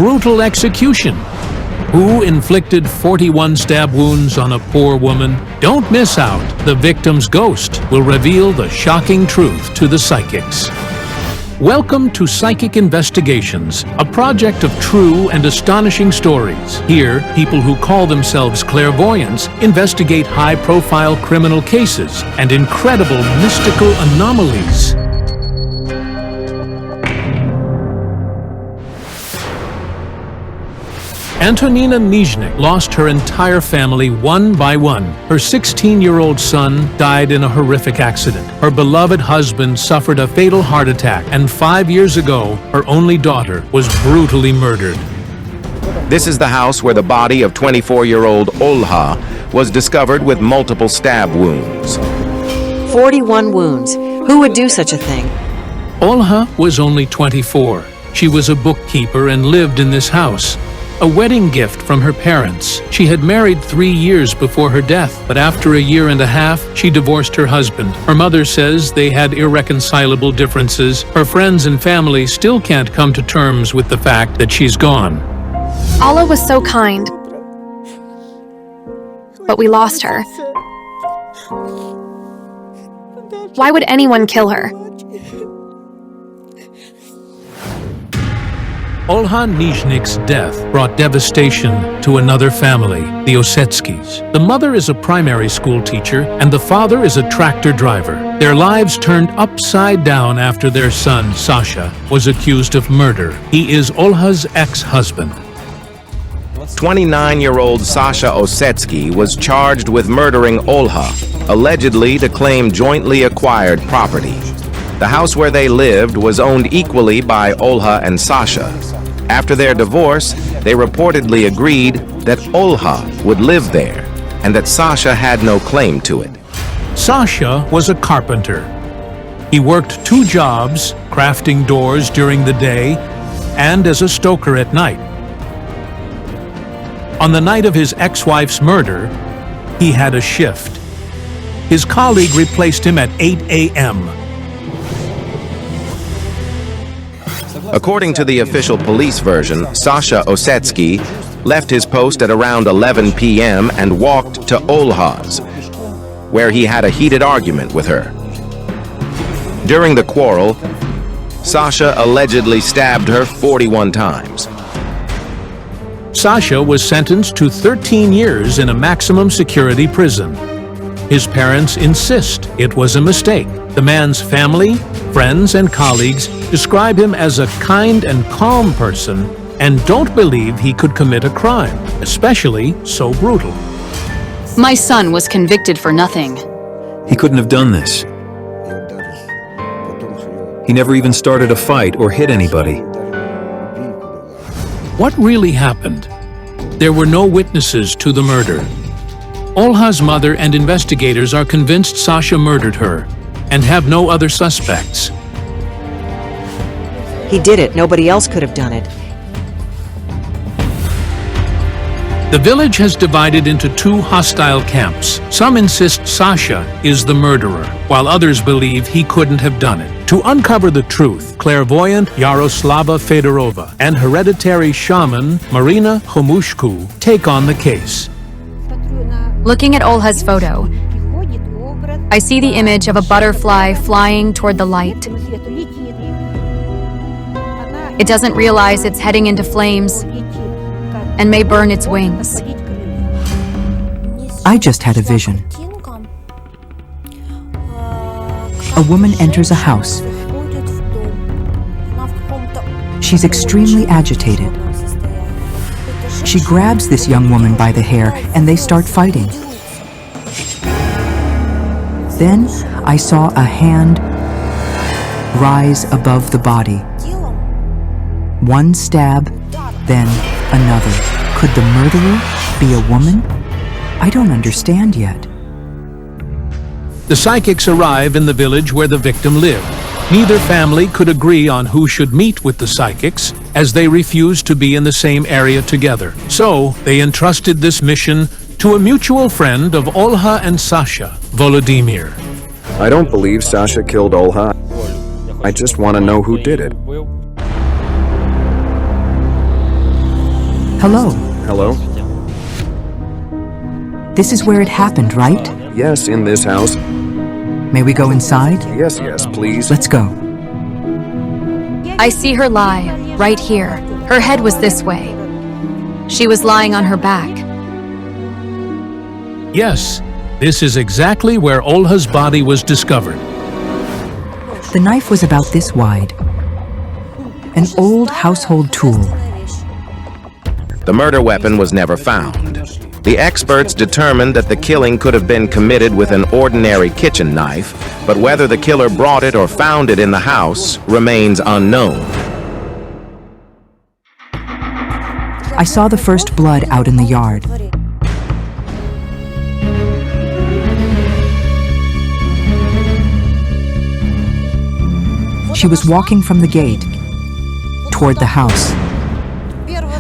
brutal execution. Who inflicted 41 stab wounds on a poor woman? Don't miss out. The victim's ghost will reveal the shocking truth to the psychics. Welcome to Psychic Investigations, a project of true and astonishing stories. Here, people who call themselves clairvoyants investigate high-profile criminal cases and incredible mystical anomalies. Antonina lost her entire family one by one. Her 16-year-old son died in a horrific accident. Her beloved husband suffered a fatal heart attack, and 5 years ago, her only daughter was brutally murdered. This is the house where the body of 24-year-old Olga was discovered with multiple stab wounds. 41 wounds. Who would do such a thing? Olga was only 24. She was a bookkeeper and lived in this house. A wedding gift from her parents. She had married 3 years before her death, but after a year and a half, she divorced her husband. Her mother says they had irreconcilable differences. Her friends and family still can't come to terms with the fact that she's gone. Allah was so kind, but we lost her. Why would anyone kill her? Olga Nizhnik's death brought devastation to another family, the Ossetskis. The mother is a primary school teacher and the father is a tractor driver. Their lives turned upside down after their son, Sasha, was accused of murder. He is Olga's ex-husband. 29-year-old Sasha Ossetsky was charged with murdering Olga, allegedly to claim jointly acquired property. The house where they lived was owned equally by Olga and Sasha. After their divorce, they reportedly agreed that Olga would live there and that Sasha had no claim to it. Sasha was a carpenter. He worked 2 jobs, crafting doors during the day and as a stoker at night. On the night of his ex-wife's murder, he had a shift. His colleague replaced him at 8 a.m. According to the official police version, Sasha Ossetsky left his post at around 11 p.m. and walked to Olga's, where he had a heated argument with her. During the quarrel, Sasha allegedly stabbed her 41 times. Sasha was sentenced to 13 years in a maximum security prison. His parents insist it was a mistake. The man's family, friends, and colleagues describe him as a kind and calm person and don't believe he could commit a crime, especially so brutal. My son was convicted for nothing. He couldn't have done this. He never even started a fight or hit anybody. What really happened? There were no witnesses to the murder. Olga's mother and investigators are convinced Sasha murdered her and have no other suspects. He did it. Nobody else could have done it. The village has divided into 2 hostile camps. Some insist Sasha is the murderer, while others believe he couldn't have done it. To uncover the truth, clairvoyant Yaroslava Fedorova and hereditary shaman Marina Homushku take on the case. Looking at Olga's photo, I see the image of a butterfly flying toward the light. It doesn't realize it's heading into flames and may burn its wings. I just had a vision. A woman enters a house. She's extremely agitated. She grabs this young woman by the hair and they start fighting. Then I saw a hand rise above the body. One stab, then another. Could the murderer be a woman? I don't understand yet. The psychics arrive in the village where the victim lived. Neither family could agree on who should meet with the psychics, as they refused to be in the same area together. So, they entrusted this mission to a mutual friend of Olga and Sasha, Volodymyr. I don't believe Sasha killed Olga. I just want to know who did it. Hello. Hello? This is where it happened, right? Yes, in this house. May we go inside? Yes, please. Let's go. I see her lie, right here. Her head was this way. She was lying on her back. Yes, this is exactly where Olha's body was discovered. The knife was about this wide. An old household tool. The murder weapon was never found. The experts determined that the killing could have been committed with an ordinary kitchen knife, but whether the killer brought it or found it in the house remains unknown. I saw the first blood out in the yard. She was walking from the gate toward the house.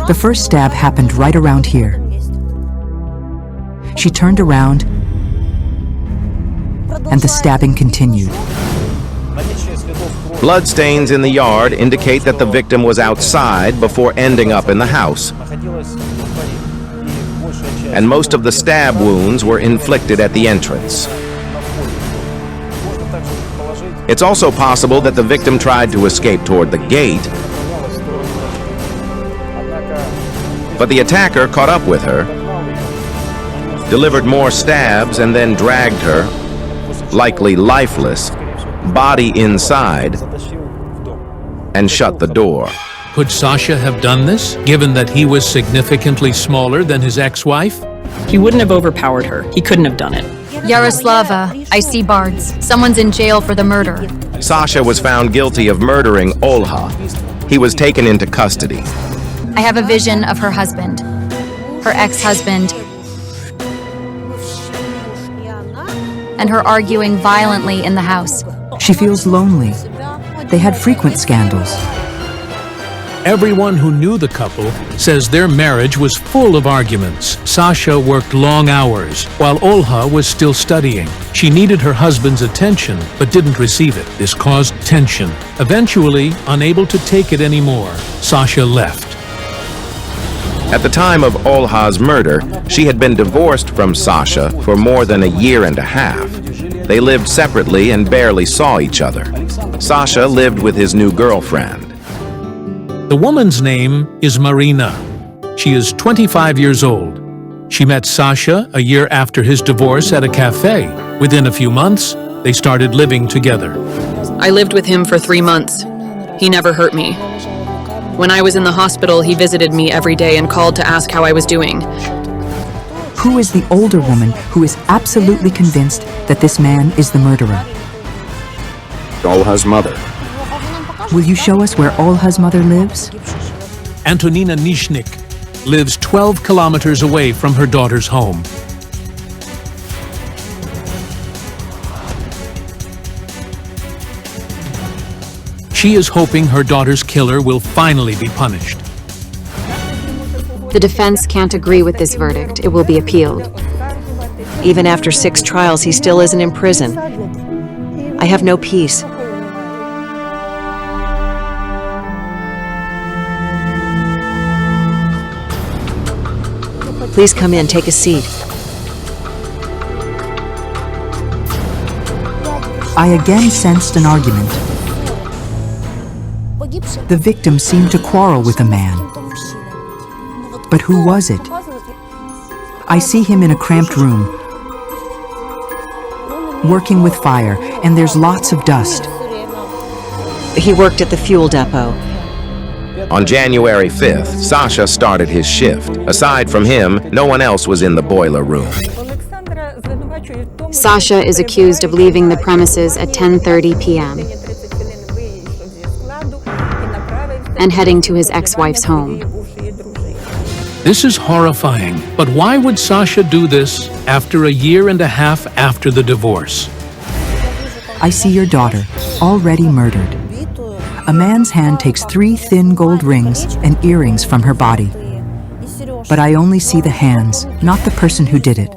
The first stab happened right around here. She turned around, and the stabbing continued. Bloodstains in the yard indicate that the victim was outside before ending up in the house. And most of the stab wounds were inflicted at the entrance. It's also possible that the victim tried to escape toward the gate, but the attacker caught up with her, delivered more stabs, and then dragged her, likely lifeless, body inside, and shut the door. Could Sasha have done this, given that he was significantly smaller than his ex-wife? He wouldn't have overpowered her. He couldn't have done it. Yaroslava, I see bards. Someone's in jail for the murder. Sasha was found guilty of murdering Olha. He was taken into custody. I have a vision of her husband, her ex-husband, and her arguing violently in the house. She feels lonely. They had frequent scandals. Everyone who knew the couple says their marriage was full of arguments. Sasha worked long hours, while Olha was still studying. She needed her husband's attention, but didn't receive it. This caused tension. Eventually, unable to take it anymore, Sasha left. At the time of Olha's murder, she had been divorced from Sasha for more than a year and a half. They lived separately and barely saw each other. Sasha lived with his new girlfriend. The woman's name is Marina. She is 25 years old. She met Sasha a year after his divorce at a cafe. Within a few months, they started living together. I lived with him for 3 months. He never hurt me. When I was in the hospital, he visited me every day and called to ask how I was doing. Who is the older woman who is absolutely convinced that this man is the murderer? Olha's mother. Will you show us where Olha's mother lives? Antonina lives 12 kilometers away from her daughter's home. She is hoping her daughter's killer will finally be punished. The defense can't agree with this verdict. It will be appealed. Even after 6 trials, he still isn't in prison. I have no peace. Please come in, take a seat. I again sensed an argument. The victim seemed to quarrel with a man. But who was it? I see him in a cramped room, working with fire, and there's lots of dust. He worked at the fuel depot. On January 5th, Sasha started his shift. Aside from him, no one else was in the boiler room. Sasha is accused of leaving the premises at 10:30 p.m. and heading to his ex-wife's home. This is horrifying, but why would Sasha do this after a year and a half after the divorce? I see your daughter, already murdered. A man's hand takes 3 thin gold rings and earrings from her body. But I only see the hands, not the person who did it.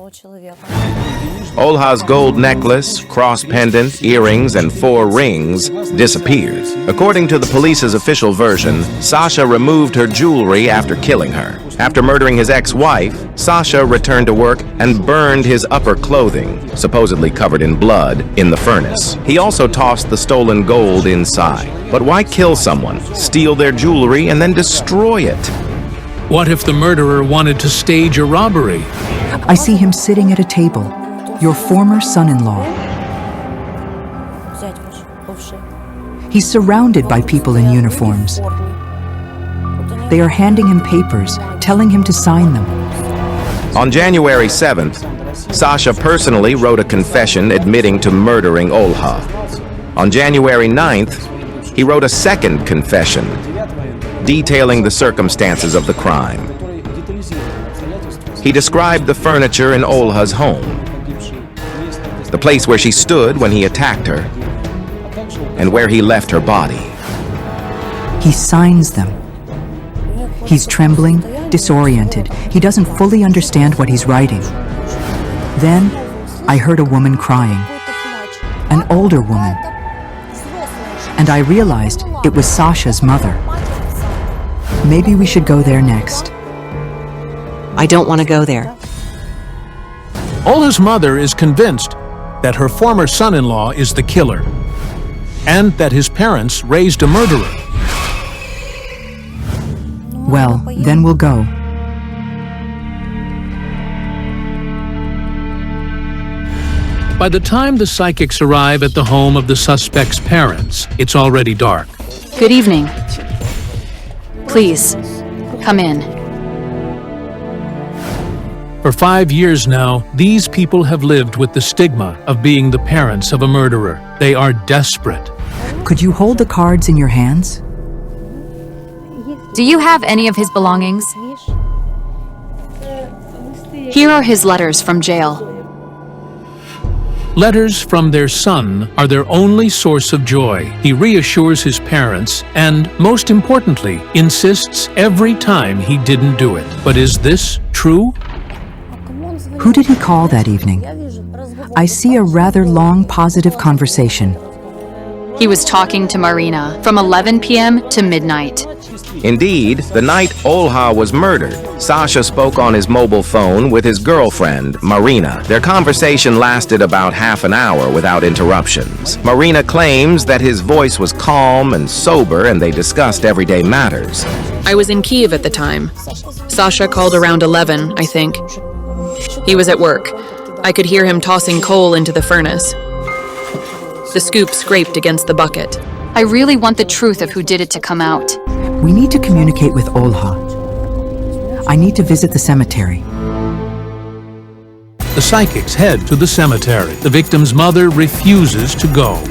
Olha's gold necklace, cross pendant, earrings, and 4 rings disappeared. According to the police's official version, Sasha removed her jewelry after killing her. After murdering his ex-wife, Sasha returned to work and burned his upper clothing, supposedly covered in blood, in the furnace. He also tossed the stolen gold inside. But why kill someone, steal their jewelry, and then destroy it? What if the murderer wanted to stage a robbery? I see him sitting at a table. Your former son-in-law. He's surrounded by people in uniforms. They are handing him papers, telling him to sign them. On January 7th, Sasha personally wrote a confession admitting to murdering Olha. On January 9th, he wrote a second confession detailing the circumstances of the crime. He described the furniture in Olha's home, the place where she stood when he attacked her, and where he left her body. He signs them. He's trembling, disoriented. He doesn't fully understand what he's writing. Then, I heard a woman crying. An older woman. And I realized it was Sasha's mother. Maybe we should go there next. I don't want to go there. Olha's mother is convinced that her former son-in-law is the killer, and that his parents raised a murderer. Well, then we'll go. By the time the psychics arrive at the home of the suspect's parents, it's already dark. Good evening. Please, come in. For 5 years now, these people have lived with the stigma of being the parents of a murderer. They are desperate. Could you hold the cards in your hands? Do you have any of his belongings? Here are his letters from jail. Letters from their son are their only source of joy. He reassures his parents and, most importantly, insists every time he didn't do it. But is this true? Who did he call that evening? I see a rather long, positive conversation. He was talking to Marina from 11 p.m. to midnight. Indeed, the night Olha was murdered, Sasha spoke on his mobile phone with his girlfriend, Marina. Their conversation lasted about half an hour without interruptions. Marina claims that his voice was calm and sober, and they discussed everyday matters. I was in Kiev at the time. Sasha called around 11, I think. He was at work. I could hear him tossing coal into the furnace. The scoop scraped against the bucket. I really want the truth of who did it to come out. We need to communicate with Olha. I need to visit the cemetery. The psychics head to the cemetery. The victim's mother refuses to go.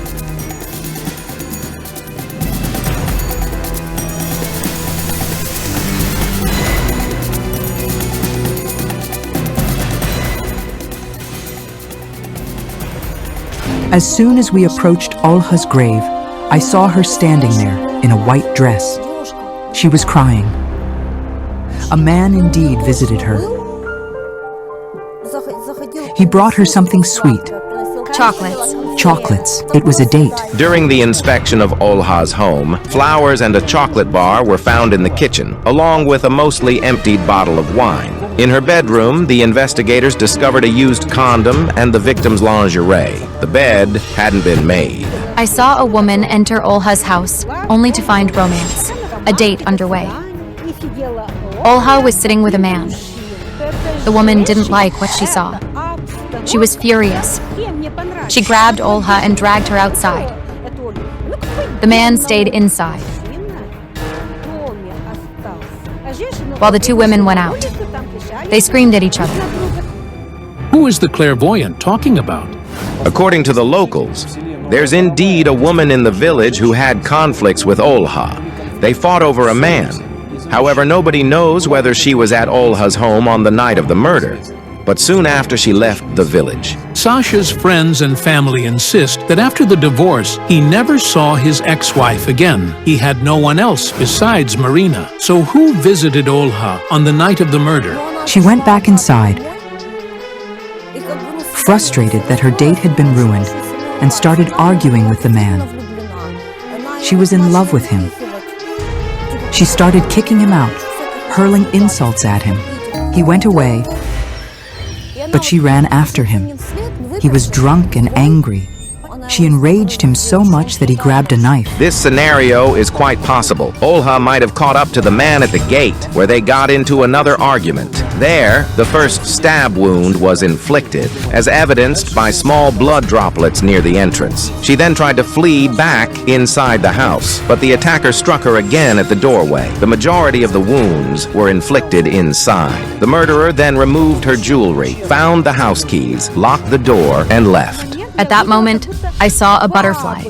As soon as we approached Olha's grave, I saw her standing there in a white dress. She was crying. A man indeed visited her. He brought her something sweet. Chocolates. Chocolates. It was a date. During the inspection of Olha's home, flowers and a chocolate bar were found in the kitchen, along with a mostly emptied bottle of wine. In her bedroom, the investigators discovered a used condom and the victim's lingerie. The bed hadn't been made. I saw a woman enter Olha's house, only to find romance. A date underway. Olha was sitting with a man. The woman didn't like what she saw. She was furious. She grabbed Olha and dragged her outside. The man stayed inside, while the two women went out. They screamed at each other. Who is the clairvoyant talking about? According to the locals, there's indeed a woman in the village who had conflicts with Olha. They fought over a man. However, nobody knows whether she was at Olha's home on the night of the murder, but soon after she left the village. Sasha's friends and family insist that after the divorce, he never saw his ex-wife again. He had no one else besides Marina. So who visited Olha on the night of the murder? She went back inside. frustrated that her date had been ruined, and started arguing with the man. She was in love with him. She started kicking him out, hurling insults at him. He went away, but she ran after him. He was drunk and angry. She enraged him so much that he grabbed a knife. This scenario is quite possible. Olha might have caught up to the man at the gate, where they got into another argument. There, the first stab wound was inflicted, as evidenced by small blood droplets near the entrance. She then tried to flee back inside the house, but the attacker struck her again at the doorway. The majority of the wounds were inflicted inside. The murderer then removed her jewelry, found the house keys, locked the door, and left. At that moment, I saw a butterfly.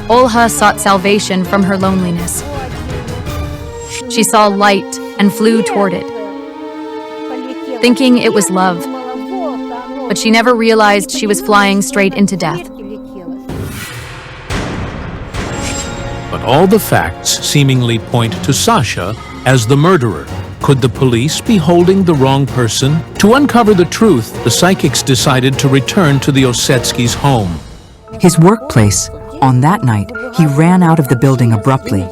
Olga sought salvation from her loneliness. She saw light and flew toward it, thinking it was love. But she never realized she was flying straight into death. But all the facts seemingly point to Sasha as the murderer. Could the police be holding the wrong person? To uncover the truth, the psychics decided to return to the Ossetskis' home. His workplace. On that night, he ran out of the building abruptly.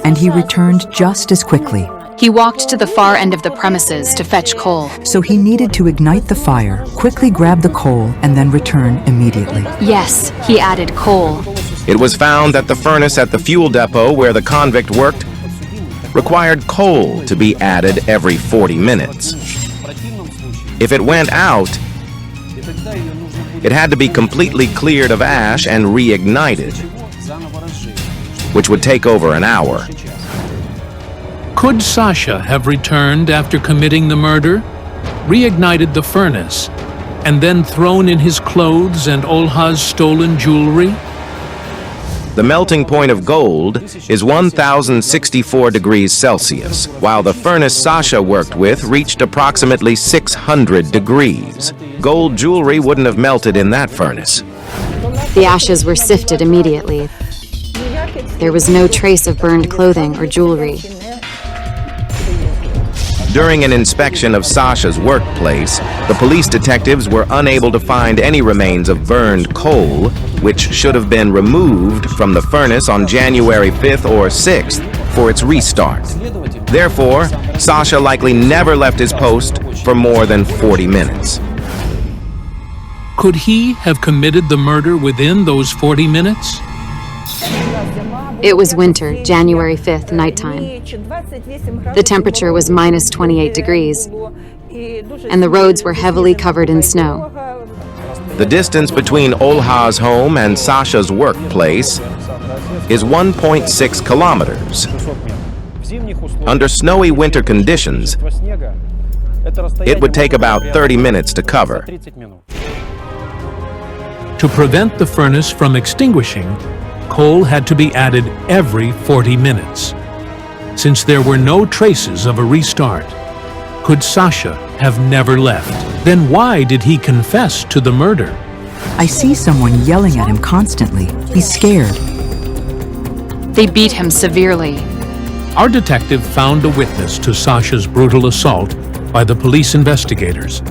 And he returned just as quickly. He walked to the far end of the premises to fetch coal. So he needed to ignite the fire, quickly grab the coal, and then return immediately. Yes, he added coal. It was found that the furnace at the fuel depot where the convict worked required coal to be added every 40 minutes. If it went out, it had to be completely cleared of ash and reignited, which would take over an hour. Could Sasha have returned after committing the murder, reignited the furnace, and then thrown in his clothes and Olha's stolen jewelry? The melting point of gold is 1,064 degrees Celsius, while the furnace Sasha worked with reached approximately 600 degrees. Gold jewelry wouldn't have melted in that furnace. The ashes were sifted immediately. There was no trace of burned clothing or jewelry. During an inspection of Sasha's workplace, the police detectives were unable to find any remains of burned coal, which should have been removed from the furnace on January 5th or 6th for its restart. Therefore, Sasha likely never left his post for more than 40 minutes. Could he have committed the murder within those 40 minutes? It was winter, January 5th, nighttime. The temperature was minus 28 degrees, and the roads were heavily covered in snow. The distance between Olha's home and Sasha's workplace is 1.6 kilometers. Under snowy winter conditions, it would take about 30 minutes to cover. To prevent the furnace from extinguishing, coal had to be added every 40 minutes. Since there were no traces of a restart, could Sasha have never left? Then why did he confess to the murder? I see someone yelling at him constantly. He's scared. They beat him severely. Our detective found a witness to Sasha's brutal assault by the police investigators.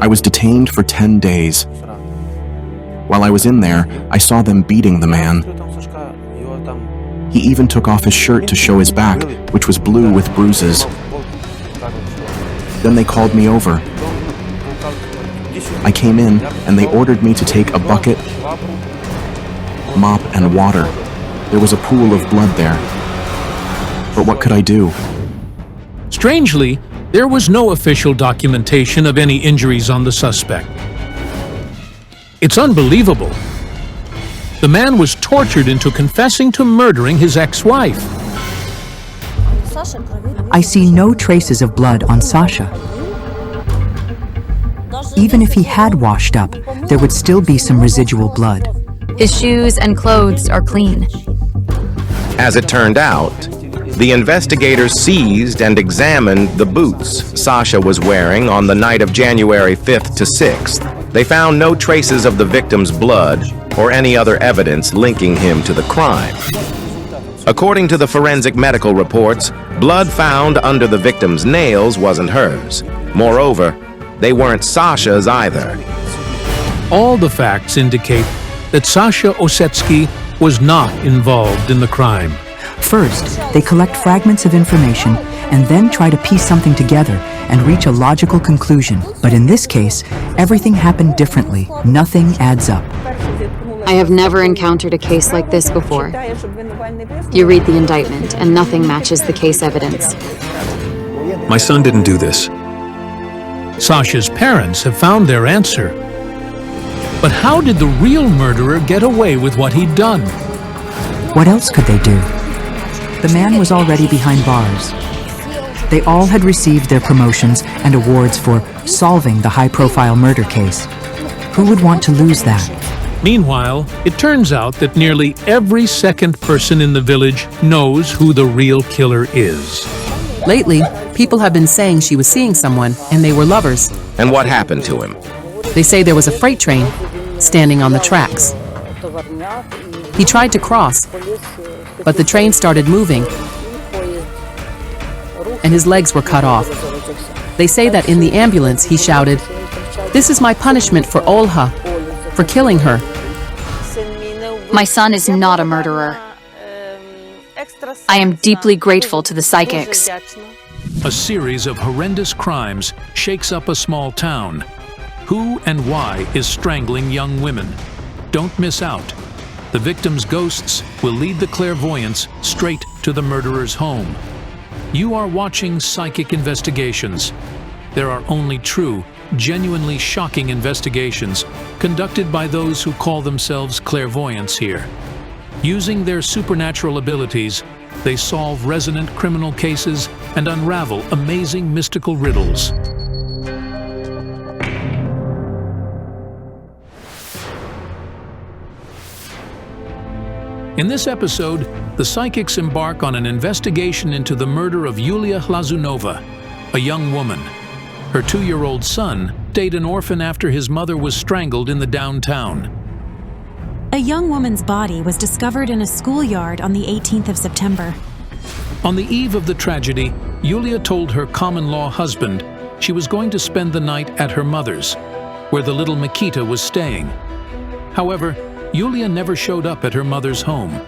I was detained for 10 days. While I was in there, I saw them beating the man. He even took off his shirt to show his back, which was blue with bruises. Then they called me over. I came in, and they ordered me to take a bucket, mop, and water. There was a pool of blood there. But what could I do? Strangely, there was no official documentation of any injuries on the suspect. It's unbelievable. The man was tortured into confessing to murdering his ex-wife. I see no traces of blood on Sasha. Even if he had washed up, there would still be some residual blood. His shoes and clothes are clean. As it turned out, the investigators seized and examined the boots Sasha was wearing on the night of January 5th to 6th. They found no traces of the victim's blood or any other evidence linking him to the crime. According to the forensic medical reports, blood found under the victim's nails wasn't hers. Moreover, they weren't Sasha's either. All the facts indicate that Sasha Osetsky was not involved in the crime. First, they collect fragments of information and then try to piece something together and reach a logical conclusion. But in this case, everything happened differently. Nothing adds up. I have never encountered a case like this before. You read the indictment, and nothing matches the case evidence. My son didn't do this. Sasha's parents have found their answer. But how did the real murderer get away with what he'd done? What else could they do? The man was already behind bars. They all had received their promotions and awards for solving the high-profile murder case. Who would want to lose that? Meanwhile, it turns out that nearly every second person in the village knows who the real killer is. Lately, people have been saying she was seeing someone and they were lovers. And what happened to him? They say there was a freight train standing on the tracks. He tried to cross, but the train started moving and his legs were cut off. They say that in the ambulance he shouted, "This is my punishment for Olga, for killing her." My son is not a murderer. I am deeply grateful to the psychics. A series of horrendous crimes shakes up a small town. Who and why is strangling young women? Don't miss out. The victims' ghosts will lead the clairvoyants straight to the murderer's home. You are watching Psychic Investigations. There are only true, genuinely shocking investigations conducted by those who call themselves clairvoyants here. Using their supernatural abilities, they solve resonant criminal cases and unravel amazing mystical riddles. In this episode, the psychics embark on an investigation into the murder of Yulia Hlazunova, a young woman. Her 2-year-old son stayed an orphan after his mother was strangled in the downtown. A young woman's body was discovered in a schoolyard on the 18th of September. On the eve of the tragedy, Yulia told her common-law husband she was going to spend the night at her mother's, where the little Mikita was staying. However, Yulia never showed up at her mother's home.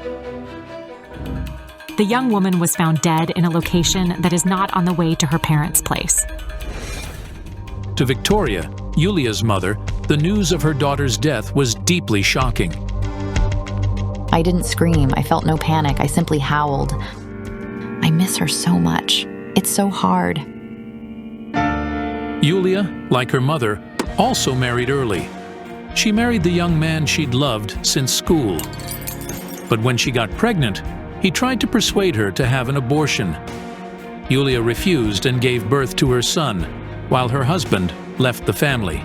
The young woman was found dead in a location that is not on the way to her parents' place. To Victoria, Yulia's mother, the news of her daughter's death was deeply shocking. I didn't scream. I felt no panic. I simply howled. I miss her so much. It's so hard. Yulia, like her mother, also married early. She married the young man she'd loved since school. But when she got pregnant, he tried to persuade her to have an abortion. Yulia refused and gave birth to her son, while her husband left the family.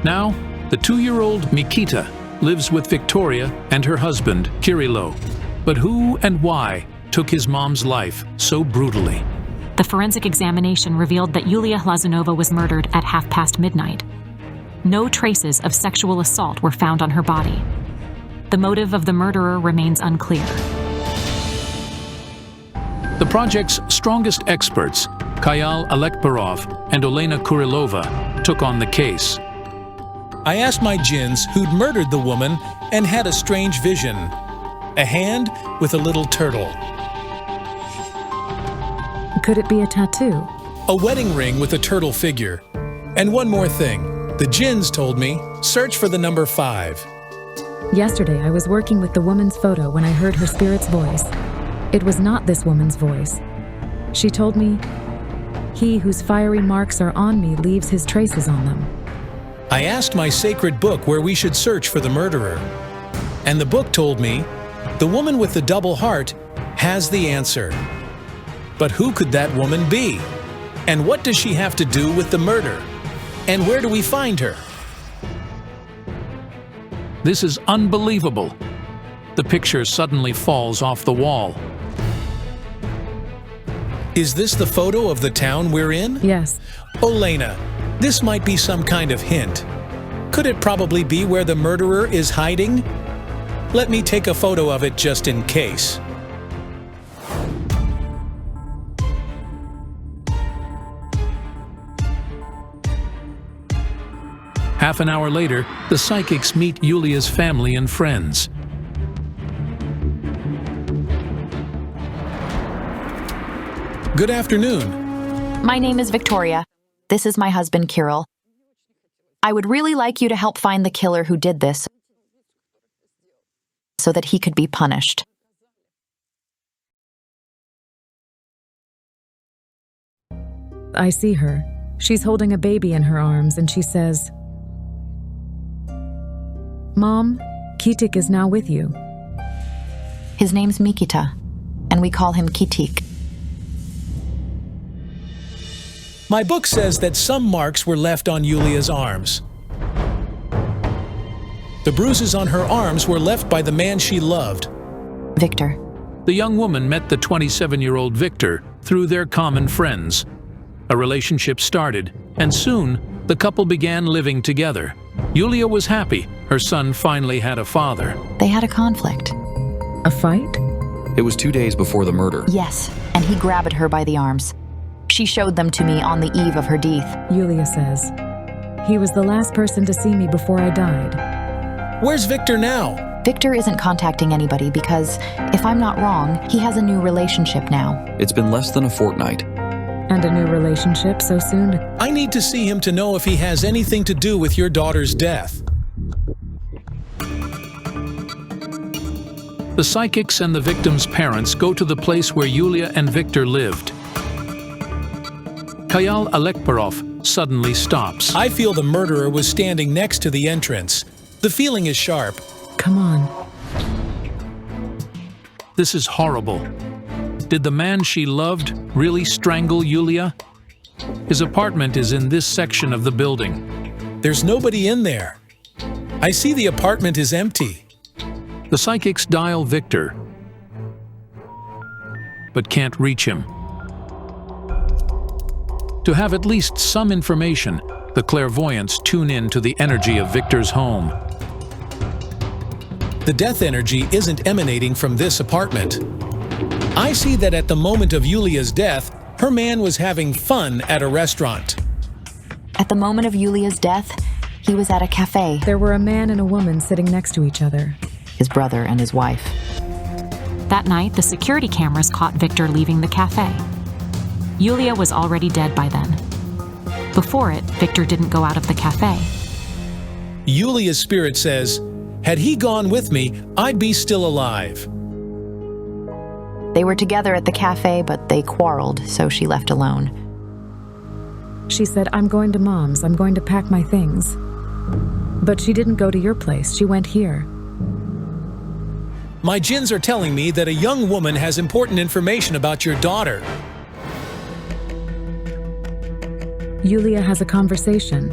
Now, the 2-year-old Mikita lives with Victoria and her husband, Kirilo. But who and why took his mom's life so brutally? The forensic examination revealed that Yulia Hlazunova was murdered at midnight. No traces of sexual assault were found on her body. The motive of the murderer remains unclear. The project's strongest experts, Kayal Alekbarov and Olena Kurilova, took on the case. I asked my djinns who'd murdered the woman and had a strange vision. A hand with a little turtle. Could it be a tattoo? A wedding ring with a turtle figure. And one more thing. The djinns told me, search for the number 5. Yesterday, I was working with the woman's photo when I heard her spirit's voice. It was not this woman's voice. She told me, "He whose fiery marks are on me leaves his traces on them." I asked my sacred book where we should search for the murderer. And the book told me, the woman with the double heart has the answer. But who could that woman be? And what does she have to do with the murder? And where do we find her? This is unbelievable. The picture suddenly falls off the wall. Is this the photo of the town we're in? Yes. Olena, this might be some kind of hint. Could it probably be where the murderer is hiding? Let me take a photo of it just in case. Half an hour later, the psychics meet Yulia's family and friends. Good afternoon. My name is Victoria. This is my husband, Kirill. I would really like you to help find the killer who did this so that he could be punished. I see her. She's holding a baby in her arms and she says, "Mom, Kitik is now with you." His name's Mikita, and we call him Kitik. My book says that some marks were left on Yulia's arms. The bruises on her arms were left by the man she loved. Victor. The young woman met the 27-year-old Victor through their common friends. A relationship started, and soon the couple began living together. Yulia was happy. Her son finally had a father. They had a conflict. A fight? It was 2 days before the murder. Yes, and he grabbed her by the arms. She showed them to me on the eve of her death. Yulia says, "He was the last person to see me before I died." Where's Victor now? Victor isn't contacting anybody because, if I'm not wrong, he has a new relationship now. It's been less than a fortnight. And a new relationship so soon? I need to see him to know if he has anything to do with your daughter's death. The psychics and the victim's parents go to the place where Yulia and Victor lived. Kayal Alekbarov suddenly stops. I feel the murderer was standing next to the entrance. The feeling is sharp. Come on. This is horrible. Did the man she loved really strangle Yulia? His apartment is in this section of the building. There's nobody in there. I see the apartment is empty. The psychics dial Victor, but can't reach him. To have at least some information, the clairvoyants tune in to the energy of Victor's home. The death energy isn't emanating from this apartment. I see that at the moment of Yulia's death, her man was having fun at a restaurant. At the moment of Yulia's death, he was at a cafe. There were a man and a woman sitting next to each other. His brother and his wife. That night, the security cameras caught Victor leaving the cafe. Yulia was already dead by then. Before it, Victor didn't go out of the cafe. Yulia's spirit says, had he gone with me, I'd be still alive. They were together at the cafe, but they quarreled, so she left alone. She said, "I'm going to Mom's. I'm going to pack my things." But she didn't go to your place. She went here. My jinns are telling me that a young woman has important information about your daughter. Yulia has a conversation.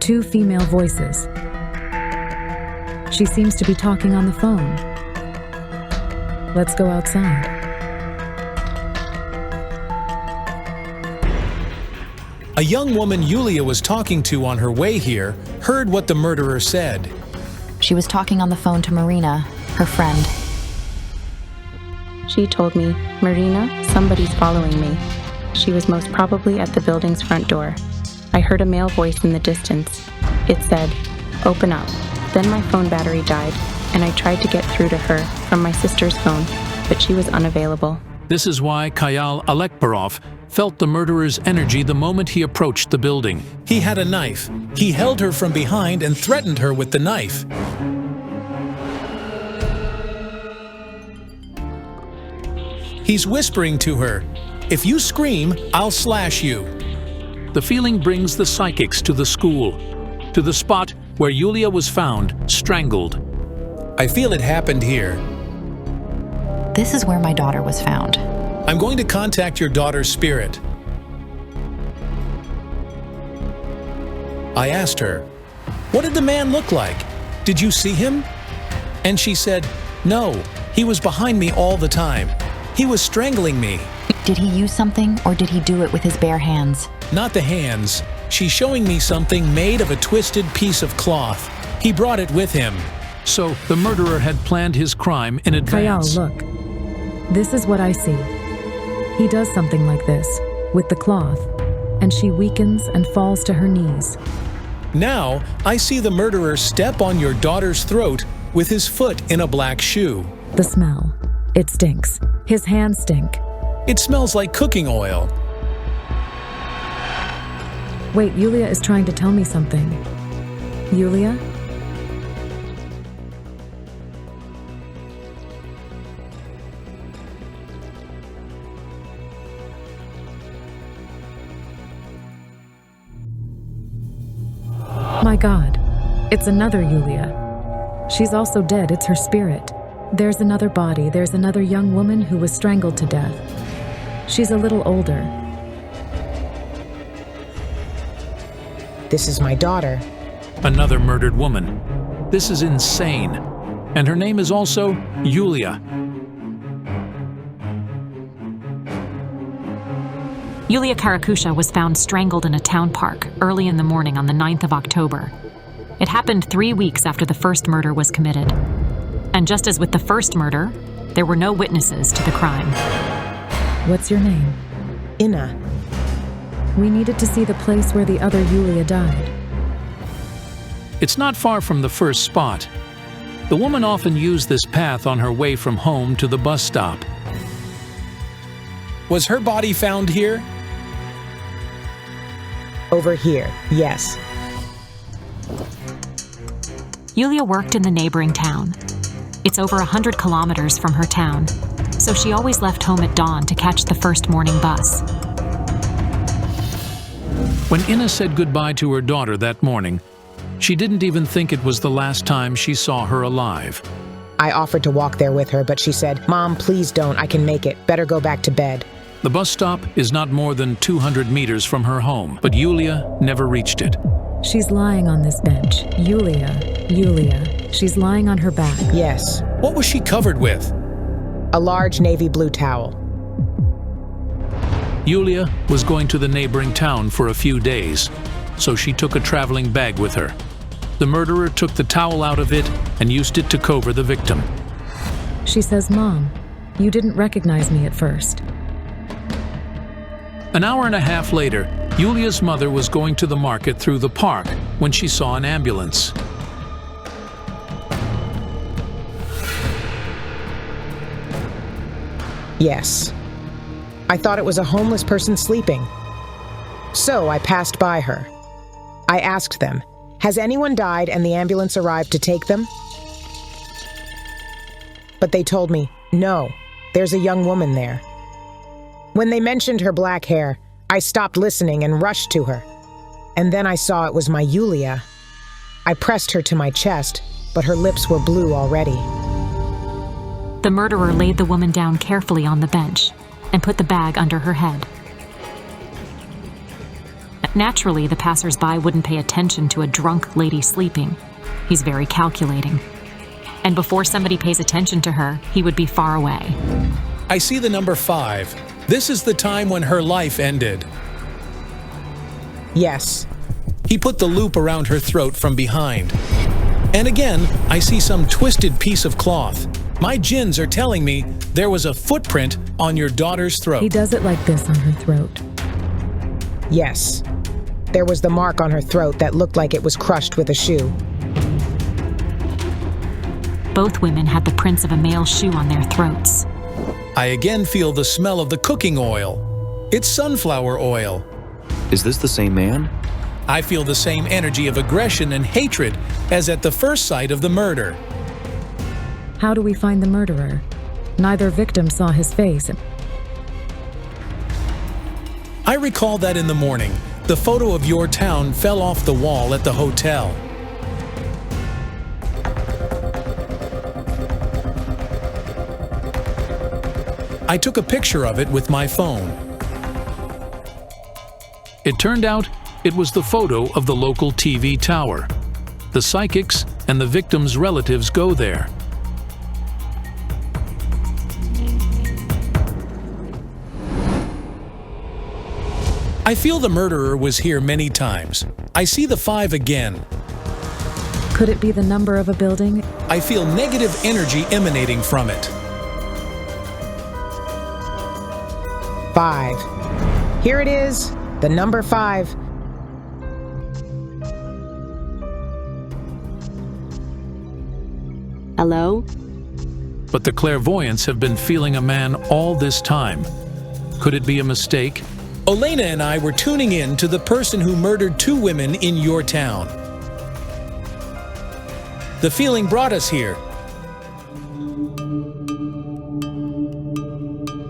2 female voices. She seems to be talking on the phone. Let's go outside. A young woman Yulia was talking to on her way here heard what the murderer said. She was talking on the phone to Marina, her friend. She told me, "Marina, somebody's following me." She was most probably at the building's front door. I heard a male voice in the distance. It said, "Open up." Then my phone battery died, and I tried to get through to her from my sister's phone, but she was unavailable. This is why Kayal Alekbarov felt the murderer's energy the moment he approached the building. He had a knife. He held her from behind and threatened her with the knife. He's whispering to her, "If you scream, I'll slash you." The feeling brings the psychics to the school, to the spot where Yulia was found, strangled. I feel it happened here. This is where my daughter was found. I'm going to contact your daughter's spirit. I asked her, "What did the man look like? Did you see him?" And she said, "No, he was behind me all the time. He was strangling me." Did he use something, or did he do it with his bare hands? Not the hands. She's showing me something made of a twisted piece of cloth. He brought it with him. So the murderer had planned his crime in advance. Kayal, look. This is what I see. He does something like this, with the cloth, and she weakens and falls to her knees. Now, I see the murderer step on your daughter's throat with his foot in a black shoe. The smell. It stinks. His hands stink. It smells like cooking oil. Wait, Yulia is trying to tell me something. Yulia? My God, it's another Yulia. She's also dead, it's her spirit. There's another body, there's another young woman who was strangled to death. She's a little older. This is my daughter. Another murdered woman. This is insane. And her name is also Yulia. Yulia Karakusha was found strangled in a town park early in the morning on the 9th of October. It happened 3 weeks after the first murder was committed. And just as with the first murder, there were no witnesses to the crime. What's your name? Inna. We needed to see the place where the other Yulia died. It's not far from the first spot. The woman often used this path on her way from home to the bus stop. Was her body found here? Over here, yes. Yulia worked in the neighboring town. It's over 100 kilometers from her town, so she always left home at dawn to catch the first morning bus. When Inna said goodbye to her daughter that morning, she didn't even think it was the last time she saw her alive. I offered to walk there with her, but she said, "Mom, please don't, I can make it. Better go back to bed." The bus stop is not more than 200 meters from her home, but Yulia never reached it. She's lying on this bench. Yulia. She's lying on her back. Yes. What was she covered with? A large navy blue towel. Yulia was going to the neighboring town for a few days, so she took a traveling bag with her. The murderer took the towel out of it and used it to cover the victim. She says, "Mom, you didn't recognize me at first." An hour and a half later, Yulia's mother was going to the market through the park when she saw an ambulance. Yes. I thought it was a homeless person sleeping. So I passed by her. I asked them, "Has anyone died?" and the ambulance arrived to take them? But they told me, "No, there's a young woman there." When they mentioned her black hair, I stopped listening and rushed to her. And then I saw it was my Yulia. I pressed her to my chest, but her lips were blue already. The murderer laid the woman down carefully on the bench and put the bag under her head. Naturally, the passers-by wouldn't pay attention to a drunk lady sleeping. He's very calculating. And before somebody pays attention to her, he would be far away. I see the number 5. This is the time when her life ended. Yes. He put the loop around her throat from behind. And again, I see some twisted piece of cloth. My gins are telling me there was a footprint on your daughter's throat. He does it like this on her throat. Yes. There was the mark on her throat that looked like it was crushed with a shoe. Both women had the prints of a male shoe on their throats. I again feel the smell of the cooking oil. It's sunflower oil. Is this the same man? I feel the same energy of aggression and hatred as at the first sight of the murder. How do we find the murderer? Neither victim saw his face. I recall that in the morning, the photo of your town fell off the wall at the hotel. I took a picture of it with my phone. It turned out it was the photo of the local TV tower. The psychics and the victim's relatives go there. I feel the murderer was here many times. I see the 5 again. Could it be the number of a building? I feel negative energy emanating from it. 5. Here it is, the number 5. Hello? But the clairvoyants have been feeling a man all this time. Could it be a mistake? Elena and I were tuning in to the person who murdered 2 women in your town. The feeling brought us here.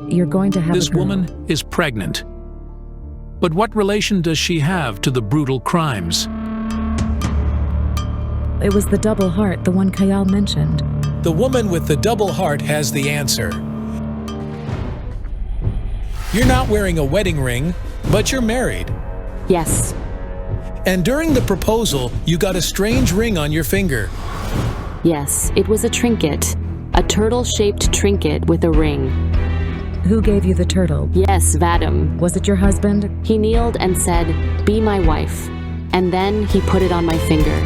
You're going to have This a girl. woman is pregnant. But what relation does she have to the brutal crimes? It was the double heart, the one Kayal mentioned. The woman with the double heart has the answer. You're not wearing a wedding ring, but you're married. Yes. And during the proposal, you got a strange ring on your finger. Yes, it was a trinket. A turtle-shaped trinket with a ring. Who gave you the turtle? Yes, Vadim. Was it your husband? He kneeled and said, "Be my wife." And then he put it on my finger.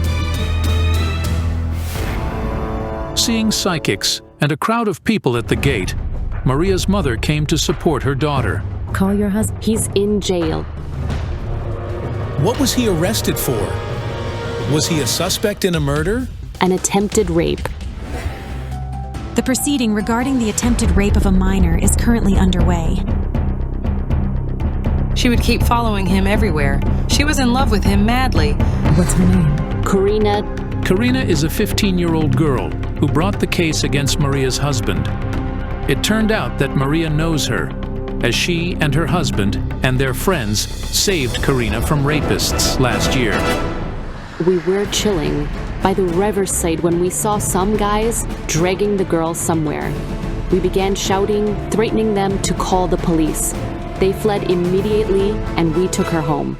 Seeing psychics and a crowd of people at the gate, Maria's mother came to support her daughter. Call your husband. He's in jail. What was he arrested for? Was he a suspect in a murder? An attempted rape. The proceeding regarding the attempted rape of a minor is currently underway. She would keep following him everywhere. She was in love with him madly. What's her name? Karina. Karina is a 15-year-old girl who brought the case against Maria's husband. It turned out that Maria knows her, as she and her husband and their friends saved Karina from rapists last year. We were chilling by the riverside when we saw some guys dragging the girl somewhere. We began shouting, threatening them to call the police. They fled immediately and we took her home.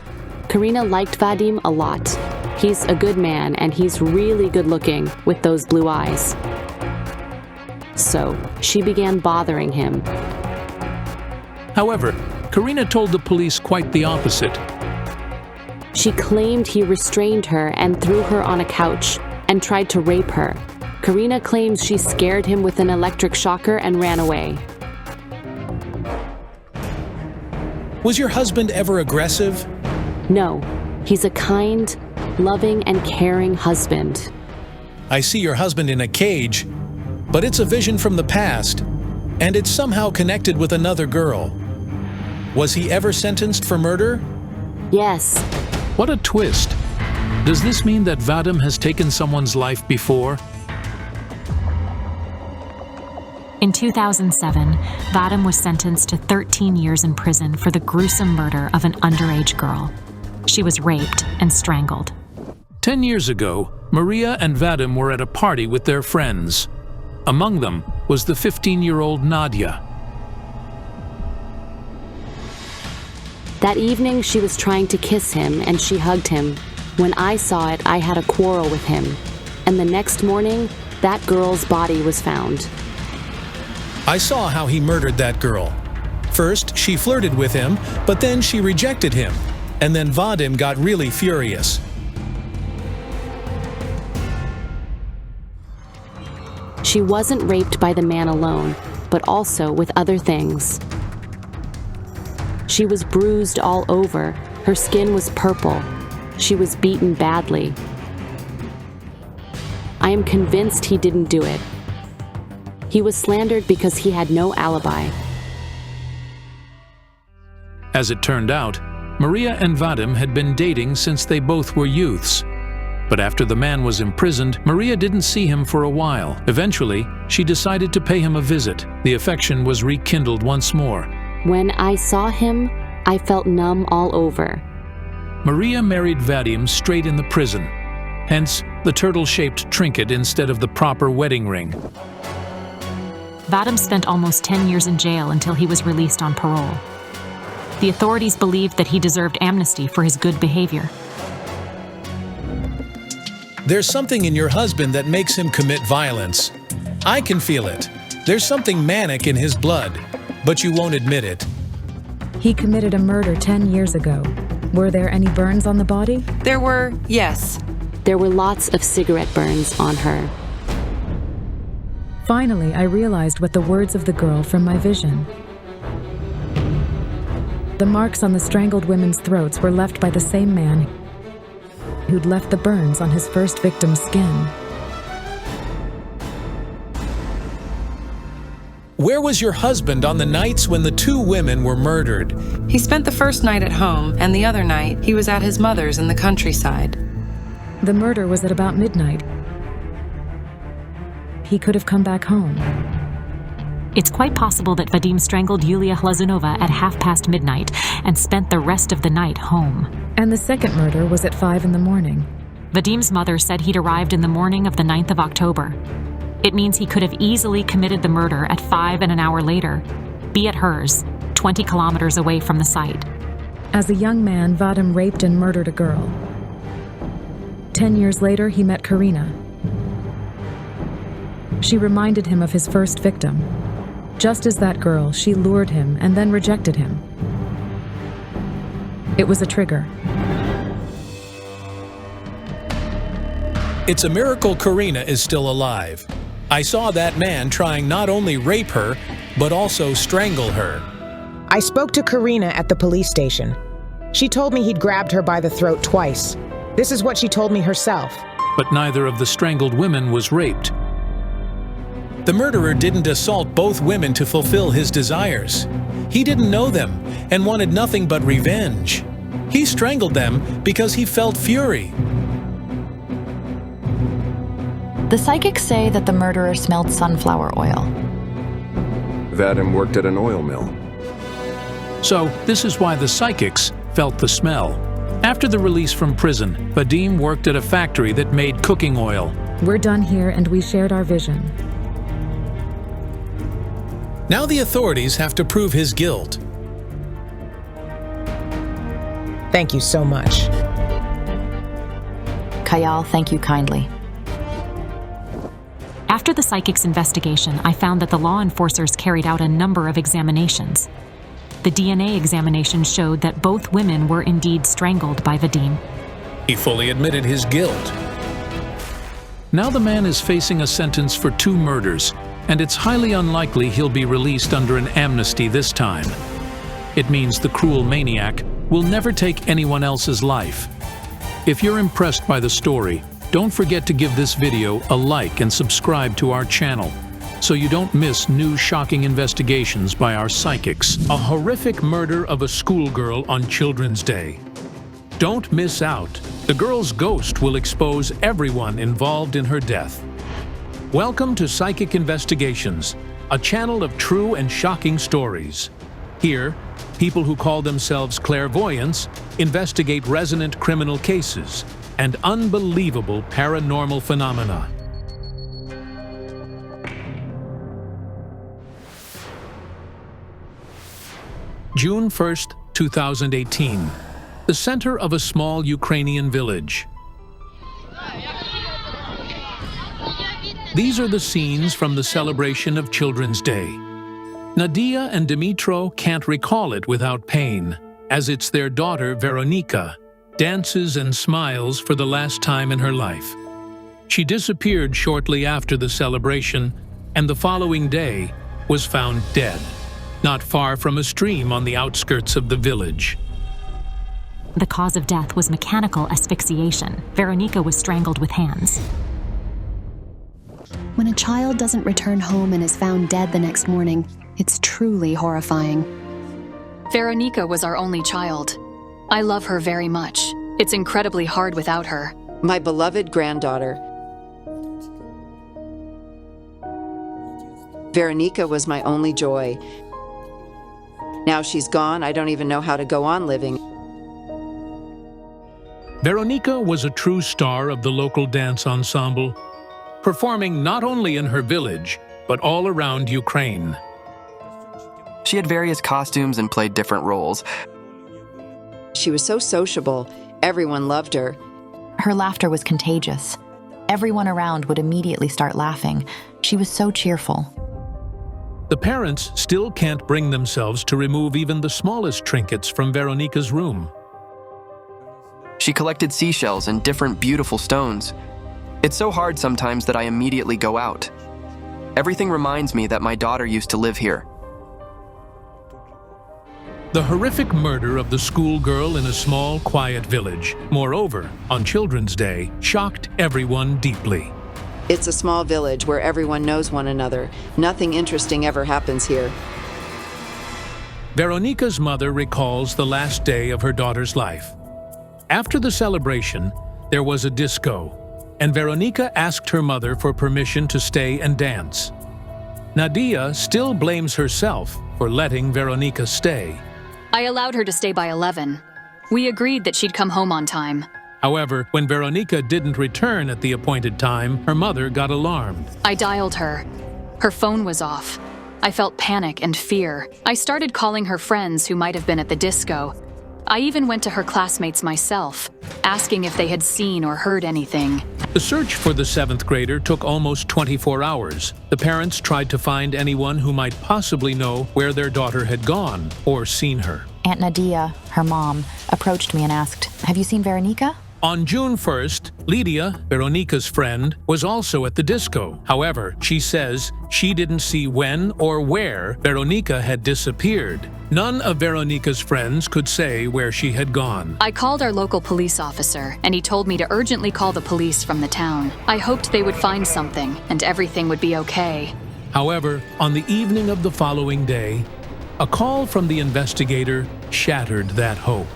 Karina liked Vadim a lot. He's a good man and he's really good looking with those blue eyes. So she began bothering him. However, Karina told the police quite the opposite. She claimed he restrained her and threw her on a couch and tried to rape her. Karina claims she scared him with an electric shocker and ran away. Was your husband ever aggressive? No, he's a kind, loving, and caring husband. I see your husband in a cage, but it's a vision from the past, and it's somehow connected with another girl. Was he ever sentenced for murder? Yes. What a twist. Does this mean that Vadim has taken someone's life before? In 2007, Vadim was sentenced to 13 years in prison for the gruesome murder of an underage girl. She was raped and strangled. 10 years ago, Maria and Vadim were at a party with their friends. Among them was the 15-year-old Nadia. That evening, she was trying to kiss him and she hugged him. When I saw it, I had a quarrel with him. And the next morning, that girl's body was found. I saw how he murdered that girl. First, she flirted with him, but then she rejected him. And then Vadim got really furious. She wasn't raped by the man alone, but also with other things. She was bruised all over. Her skin was purple. She was beaten badly. I am convinced he didn't do it. He was slandered because he had no alibi. As it turned out, Maria and Vadim had been dating since they both were youths. But after the man was imprisoned, Maria didn't see him for a while. Eventually, she decided to pay him a visit. The affection was rekindled once more. When I saw him, I felt numb all over. Maria married Vadim straight in the prison. Hence, the turtle-shaped trinket instead of the proper wedding ring. Vadim spent almost 10 years in jail until he was released on parole. The authorities believed that he deserved amnesty for his good behavior. There's something in your husband that makes him commit violence. I can feel it. There's something manic in his blood, but you won't admit it. He committed a murder 10 years ago. Were there any burns on the body? There were, yes. There were lots of cigarette burns on her. Finally, I realized what the words of the girl from my vision. The marks on the strangled women's throats were left by the same man who'd left the burns on his first victim's skin. Where was your husband on the nights when the two women were murdered? He spent the first night at home, and the other night, he was at his mother's in the countryside. The murder was at about midnight. He could have come back home. It's quite possible that Vadim strangled Yulia Hlazunova at midnight and spent the rest of the night home. And the second murder was at 5 in the morning. Vadim's mother said he'd arrived in the morning of the 9th of October. It means he could have easily committed the murder at 5 and an hour later, be at hers, 20 kilometers away from the site. As a young man, Vadim raped and murdered a girl. 10 years later, he met Karina. She reminded him of his first victim. Just as that girl, she lured him and then rejected him. It was a trigger. It's a miracle Karina is still alive. I saw that man trying not only rape her, but also strangle her. I spoke to Karina at the police station. She told me he'd grabbed her by the throat twice. This is what she told me herself. But neither of the strangled women was raped. The murderer didn't assault both women to fulfill his desires. He didn't know them and wanted nothing but revenge. He strangled them because he felt fury. The psychics say that the murderer smelled sunflower oil. Vadim worked at an oil mill. So, this is why the psychics felt the smell. After the release from prison, Vadim worked at a factory that made cooking oil. We're done here and we shared our vision. Now the authorities have to prove his guilt. Thank you so much. Kayal, thank you kindly. After the psychic's investigation, I found that the law enforcers carried out a number of examinations. The DNA examination showed that both women were indeed strangled by Vadim. He fully admitted his guilt. Now the man is facing a sentence for 2 murders, and it's highly unlikely he'll be released under an amnesty this time. It means the cruel maniac will never take anyone else's life. If you're impressed by the story, don't forget to give this video a like and subscribe to our channel so you don't miss new shocking investigations by our psychics. A horrific murder of a schoolgirl on Children's Day. Don't miss out. The girl's ghost will expose everyone involved in her death. Welcome to Psychic Investigations, a channel of true and shocking stories. Here, people who call themselves clairvoyants investigate resonant criminal cases and unbelievable paranormal phenomena. June 1st, 2018. The center of a small Ukrainian village. These are the scenes from the celebration of Children's Day. Nadia and Dimitro can't recall it without pain, as it's their daughter, Veronika, dances and smiles for the last time in her life. She disappeared shortly after the celebration, and the following day was found dead, not far from a stream on the outskirts of the village. The cause of death was mechanical asphyxiation. Veronika was strangled with hands. When a child doesn't return home and is found dead the next morning, it's truly horrifying. Veronika was our only child. I love her very much. It's incredibly hard without her. My beloved granddaughter. Veronika was my only joy. Now she's gone, I don't even know how to go on living. Veronika was a true star of the local dance ensemble, performing not only in her village, but all around Ukraine. She had various costumes and played different roles. She was so sociable. Everyone loved her. Her laughter was contagious. Everyone around would immediately start laughing. She was so cheerful. The parents still can't bring themselves to remove even the smallest trinkets from Veronika's room. She collected seashells and different beautiful stones. It's so hard sometimes that I immediately go out. Everything reminds me that my daughter used to live here. The horrific murder of the schoolgirl in a small, quiet village, moreover, on Children's Day, shocked everyone deeply. It's a small village where everyone knows one another. Nothing interesting ever happens here. Veronica's mother recalls the last day of her daughter's life. After the celebration, there was a disco, and Veronica asked her mother for permission to stay and dance. Nadia still blames herself for letting Veronica stay. I allowed her to stay by 11. We agreed that she'd come home on time. However, when Veronica didn't return at the appointed time, her mother got alarmed. I dialed her. Her phone was off. I felt panic and fear. I started calling her friends who might have been at the disco. I even went to her classmates myself, asking if they had seen or heard anything. The search for the 7th grader took almost 24 hours. The parents tried to find anyone who might possibly know where their daughter had gone or seen her. Aunt Nadia, her mom, approached me and asked, "Have you seen Veronica?" On June 1st, Lydia, Veronica's friend, was also at the disco. However, she says she didn't see when or where Veronica had disappeared. None of Veronica's friends could say where she had gone. I called our local police officer, and he told me to urgently call the police from the town. I hoped they would find something, and everything would be okay. However, on the evening of the following day, a call from the investigator shattered that hope.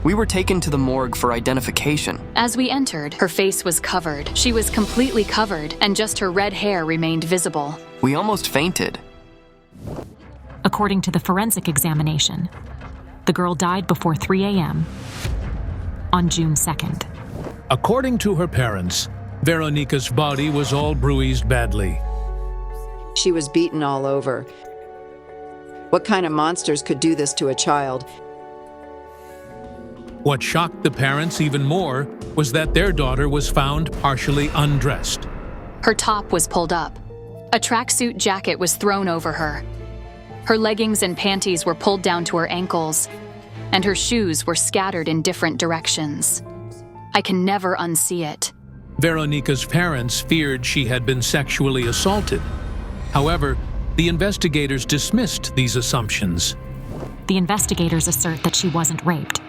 We were taken to the morgue for identification. As we entered, her face was covered. She was completely covered, and just her red hair remained visible. We almost fainted. According to the forensic examination, the girl died before 3 a.m. on June 2nd. According to her parents, Veronica's body was all bruised badly. She was beaten all over. What kind of monsters could do this to a child? What shocked the parents even more was that their daughter was found partially undressed. Her top was pulled up. A tracksuit jacket was thrown over her. Her leggings and panties were pulled down to her ankles, and her shoes were scattered in different directions. I can never unsee it. Veronica's parents feared she had been sexually assaulted. However, the investigators dismissed these assumptions. The investigators assert that she wasn't raped.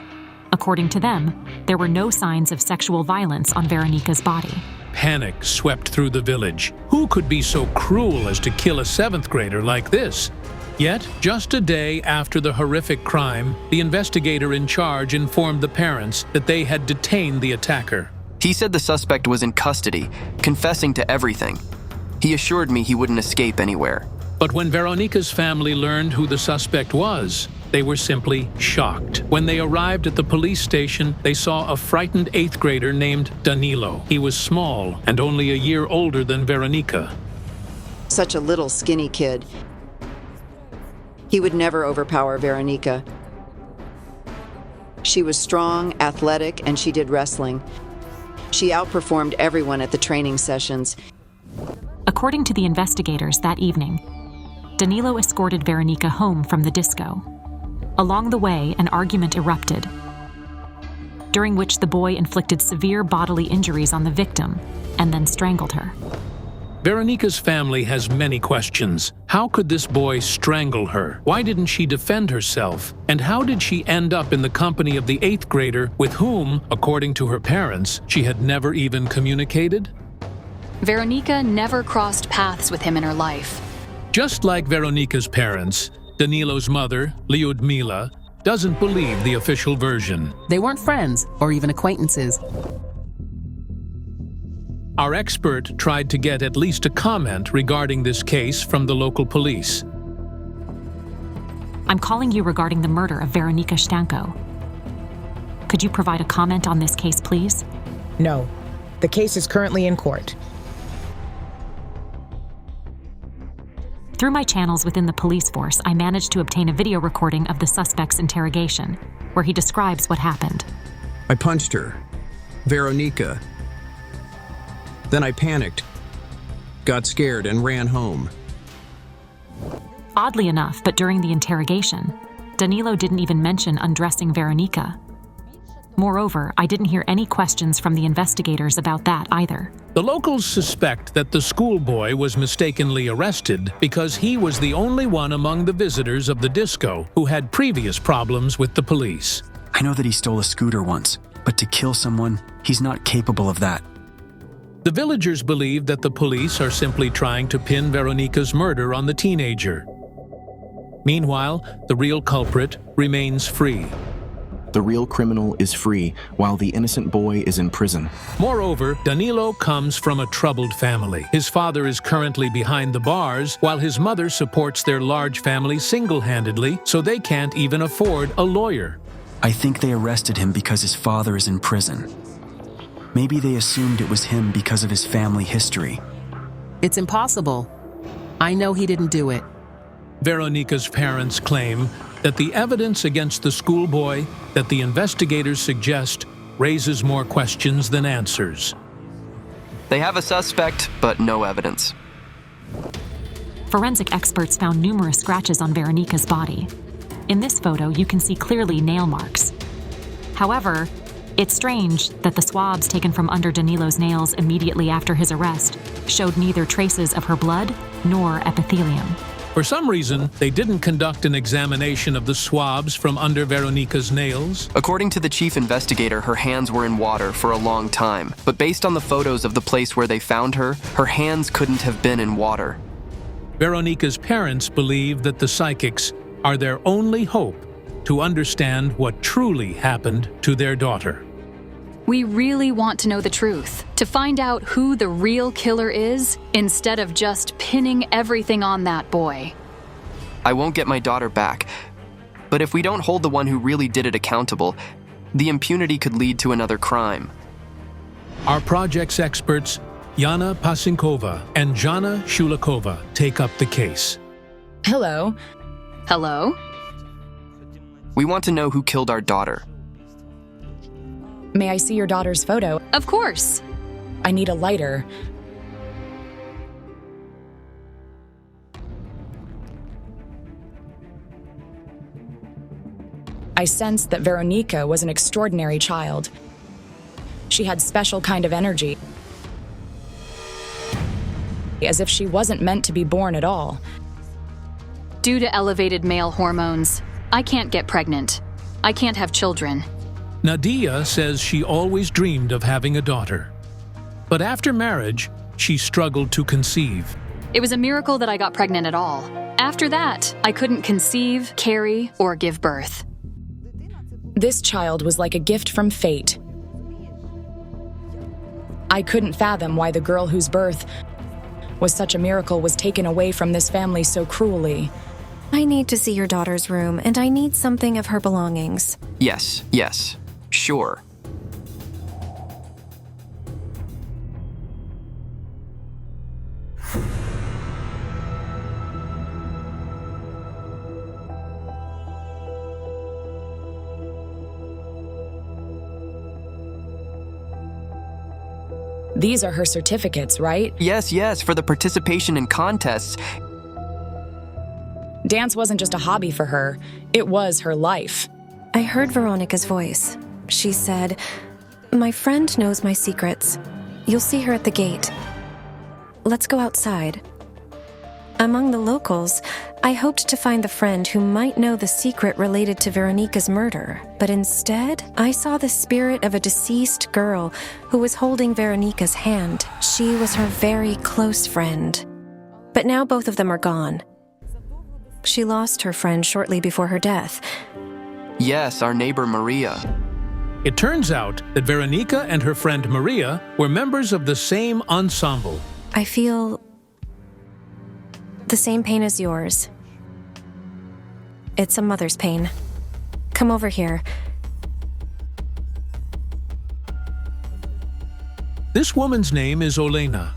According to them, there were no signs of sexual violence on Veronica's body. Panic swept through the village. Who could be so cruel as to kill a 7th grader like this? Yet, just a day after the horrific crime, the investigator in charge informed the parents that they had detained the attacker. He said the suspect was in custody, confessing to everything. He assured me he wouldn't escape anywhere. But when Veronica's family learned who the suspect was, they were simply shocked. When they arrived at the police station, they saw a frightened 8th grader named Danilo. He was small and only a year older than Veronica. Such a little skinny kid. He would never overpower Veronica. She was strong, athletic, and she did wrestling. She outperformed everyone at the training sessions. According to the investigators that evening, Danilo escorted Veronica home from the disco. Along the way, an argument erupted, during which the boy inflicted severe bodily injuries on the victim and then strangled her. Veronica's family has many questions. How could this boy strangle her? Why didn't she defend herself? And how did she end up in the company of the 8th grader with whom, according to her parents, she had never even communicated? Veronica never crossed paths with him in her life. Just like Veronica's parents, Danilo's mother, Lyudmila, doesn't believe the official version. They weren't friends or even acquaintances. Our expert tried to get at least a comment regarding this case from the local police. I'm calling you regarding the murder of Veronica Stanko. Could you provide a comment on this case, please? No. The case is currently in court. Through my channels within the police force, I managed to obtain a video recording of the suspect's interrogation, where he describes what happened. I punched her, Veronica. Then I panicked, got scared, and ran home. Oddly enough, but during the interrogation, Danilo didn't even mention undressing Veronica. Moreover, I didn't hear any questions from the investigators about that either. The locals suspect that the schoolboy was mistakenly arrested because he was the only one among the visitors of the disco who had previous problems with the police. I know that he stole a scooter once, but to kill someone, he's not capable of that. The villagers believe that the police are simply trying to pin Veronica's murder on the teenager. Meanwhile, the real culprit remains free. The real criminal is free, while the innocent boy is in prison. Moreover, Danilo comes from a troubled family. His father is currently behind the bars, while his mother supports their large family single-handedly, so they can't even afford a lawyer. I think they arrested him because his father is in prison. Maybe they assumed it was him because of his family history. It's impossible. I know he didn't do it. Veronica's parents claim that the evidence against the schoolboy that the investigators suggest raises more questions than answers. They have a suspect, but no evidence. Forensic experts found numerous scratches on Veronica's body. In this photo, you can see clearly nail marks. However, it's strange that the swabs taken from under Danilo's nails immediately after his arrest showed neither traces of her blood nor epithelium. For some reason, they didn't conduct an examination of the swabs from under Veronica's nails. According to the chief investigator, her hands were in water for a long time. But based on the photos of the place where they found her, her hands couldn't have been in water. Veronica's parents believe that the psychics are their only hope to understand what truly happened to their daughter. We really want to know the truth, to find out who the real killer is, instead of just pinning everything on that boy. I won't get my daughter back, but if we don't hold the one who really did it accountable, the impunity could lead to another crime. Our project's experts, Yana Pasinkova and Jana Shulakova, take up the case. Hello. Hello? We want to know who killed our daughter. May I see your daughter's photo? Of course. I need a lighter. I sensed that Veronica was an extraordinary child. She had special kind of energy, as if she wasn't meant to be born at all. Due to elevated male hormones, I can't get pregnant. I can't have children. Nadia says she always dreamed of having a daughter. But after marriage, she struggled to conceive. It was a miracle that I got pregnant at all. After that, I couldn't conceive, carry, or give birth. This child was like a gift from fate. I couldn't fathom why the girl whose birth was such a miracle was taken away from this family so cruelly. I need to see your daughter's room, and I need something of her belongings. Yes, sure. These are her certificates, right? Yes, for the participation in contests. Dance wasn't just a hobby for her, it was her life. I heard Veronica's voice. She said, "My friend knows my secrets. You'll see her at the gate. Let's go outside." Among the locals, I hoped to find the friend who might know the secret related to Veronica's murder, but instead, I saw the spirit of a deceased girl who was holding Veronica's hand. She was her very close friend. But now both of them are gone. She lost her friend shortly before her death. Yes, our neighbor Maria. It turns out that Veronica and her friend Maria were members of the same ensemble. I feel the same pain as yours. It's a mother's pain. Come over here. This woman's name is Olena.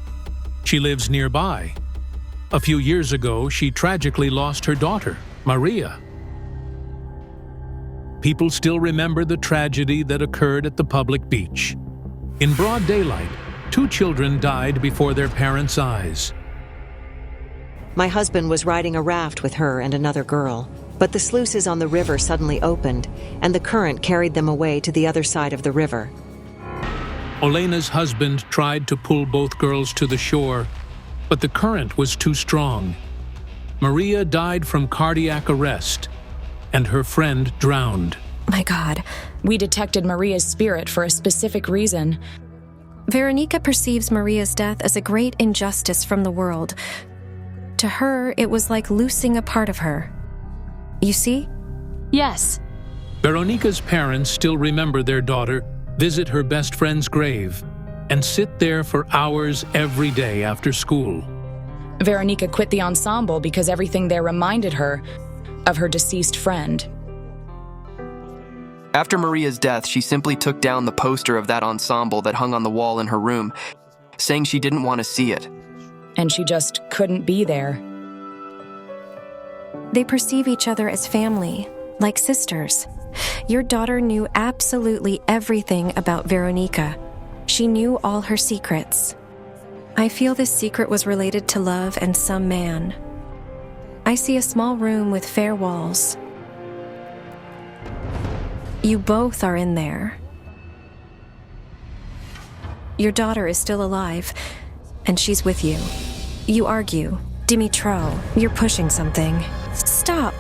She lives nearby. A few years ago, she tragically lost her daughter, Maria. People still remember the tragedy that occurred at the public beach. In broad daylight, 2 children died before their parents' eyes. My husband was riding a raft with her and another girl, but the sluices on the river suddenly opened, and the current carried them away to the other side of the river. Olena's husband tried to pull both girls to the shore, but the current was too strong. Maria died from cardiac arrest, and her friend drowned. My God. We detected Maria's spirit for a specific reason. Veronica perceives Maria's death as a great injustice from the world. To her, it was like losing a part of her. You see? Yes. Veronica's parents still remember their daughter visit her best friend's grave and sit there for hours every day after school. Veronica quit the ensemble because everything there reminded her of her deceased friend. After Maria's death, she simply took down the poster of that ensemble that hung on the wall in her room, saying she didn't want to see it. And she just couldn't be there. They perceive each other as family, like sisters. Your daughter knew absolutely everything about Veronica. She knew all her secrets. I feel this secret was related to love and some man. I see a small room with fair walls. You both are in there. Your daughter is still alive, and she's with you. You argue. Dimitro, you're pushing something. Stop.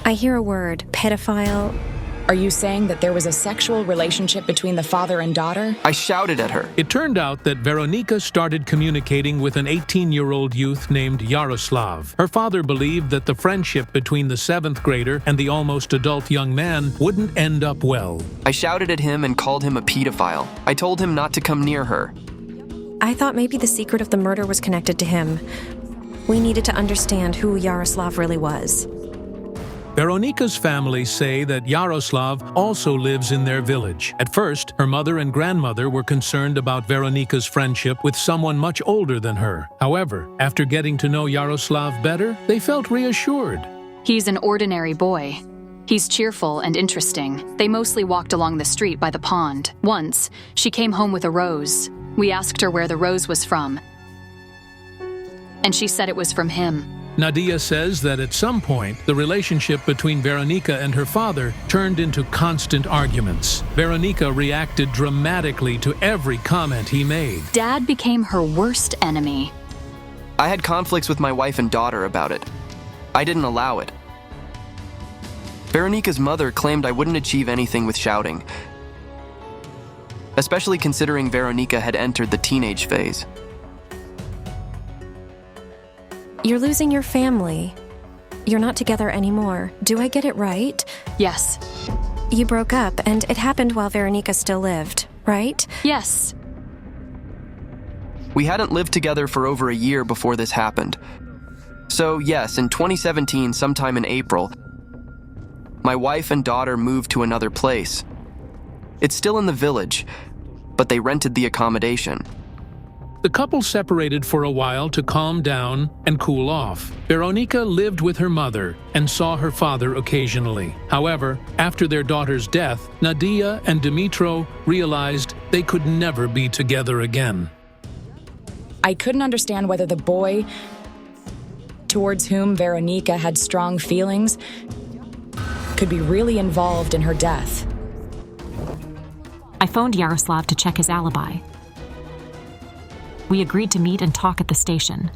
I hear a word, pedophile. Are you saying that there was a sexual relationship between the father and daughter? I shouted at her. It turned out that Veronica started communicating with an 18-year-old youth named Yaroslav. Her father believed that the friendship between the 7th grader and the almost adult young man wouldn't end up well. I shouted at him and called him a pedophile. I told him not to come near her. I thought maybe the secret of the murder was connected to him. We needed to understand who Yaroslav really was. Veronica's family say that Yaroslav also lives in their village. At first, her mother and grandmother were concerned about Veronica's friendship with someone much older than her. However, after getting to know Yaroslav better, they felt reassured. He's an ordinary boy. He's cheerful and interesting. They mostly walked along the street by the pond. Once, she came home with a rose. We asked her where the rose was from, and she said it was from him. Nadia says that at some point, the relationship between Veronica and her father turned into constant arguments. Veronica reacted dramatically to every comment he made. Dad became her worst enemy. I had conflicts with my wife and daughter about it. I didn't allow it. Veronica's mother claimed I wouldn't achieve anything with shouting, especially considering Veronica had entered the teenage phase. You're losing your family. You're not together anymore. Do I get it right? Yes. You broke up, and it happened while Veronica still lived, right? Yes. We hadn't lived together for over a year before this happened. So yes, in 2017, sometime in April, my wife and daughter moved to another place. It's still in the village, but they rented the accommodation. The couple separated for a while to calm down and cool off. Veronica lived with her mother and saw her father occasionally. However, after their daughter's death, Nadia and Dimitro realized they could never be together again. I couldn't understand whether the boy towards whom Veronica had strong feelings could be really involved in her death. I phoned Yaroslav to check his alibi. We agreed to meet and talk at the station.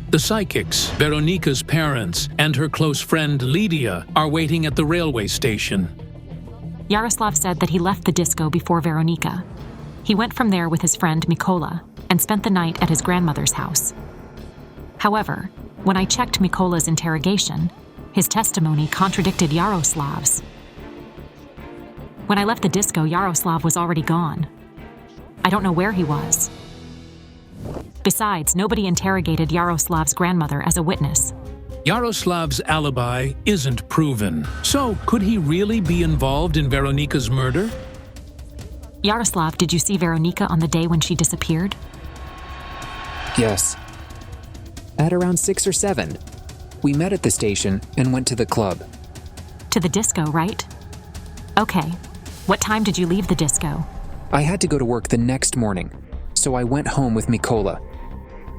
The psychics, Veronica's parents, and her close friend Lydia are waiting at the railway station. Yaroslav said that he left the disco before Veronica. He went from there with his friend Mikola and spent the night at his grandmother's house. However, when I checked Mikola's interrogation, his testimony contradicted Yaroslav's. When I left the disco, Yaroslav was already gone. I don't know where he was. Besides, nobody interrogated Yaroslav's grandmother as a witness. Yaroslav's alibi isn't proven. So, could he really be involved in Veronica's murder? Yaroslav, did you see Veronica on the day when she disappeared? Yes. At around 6 or 7. We met at the station and went to the club. To the disco, right? Okay. What time did you leave the disco? I had to go to work the next morning, so I went home with Mikola.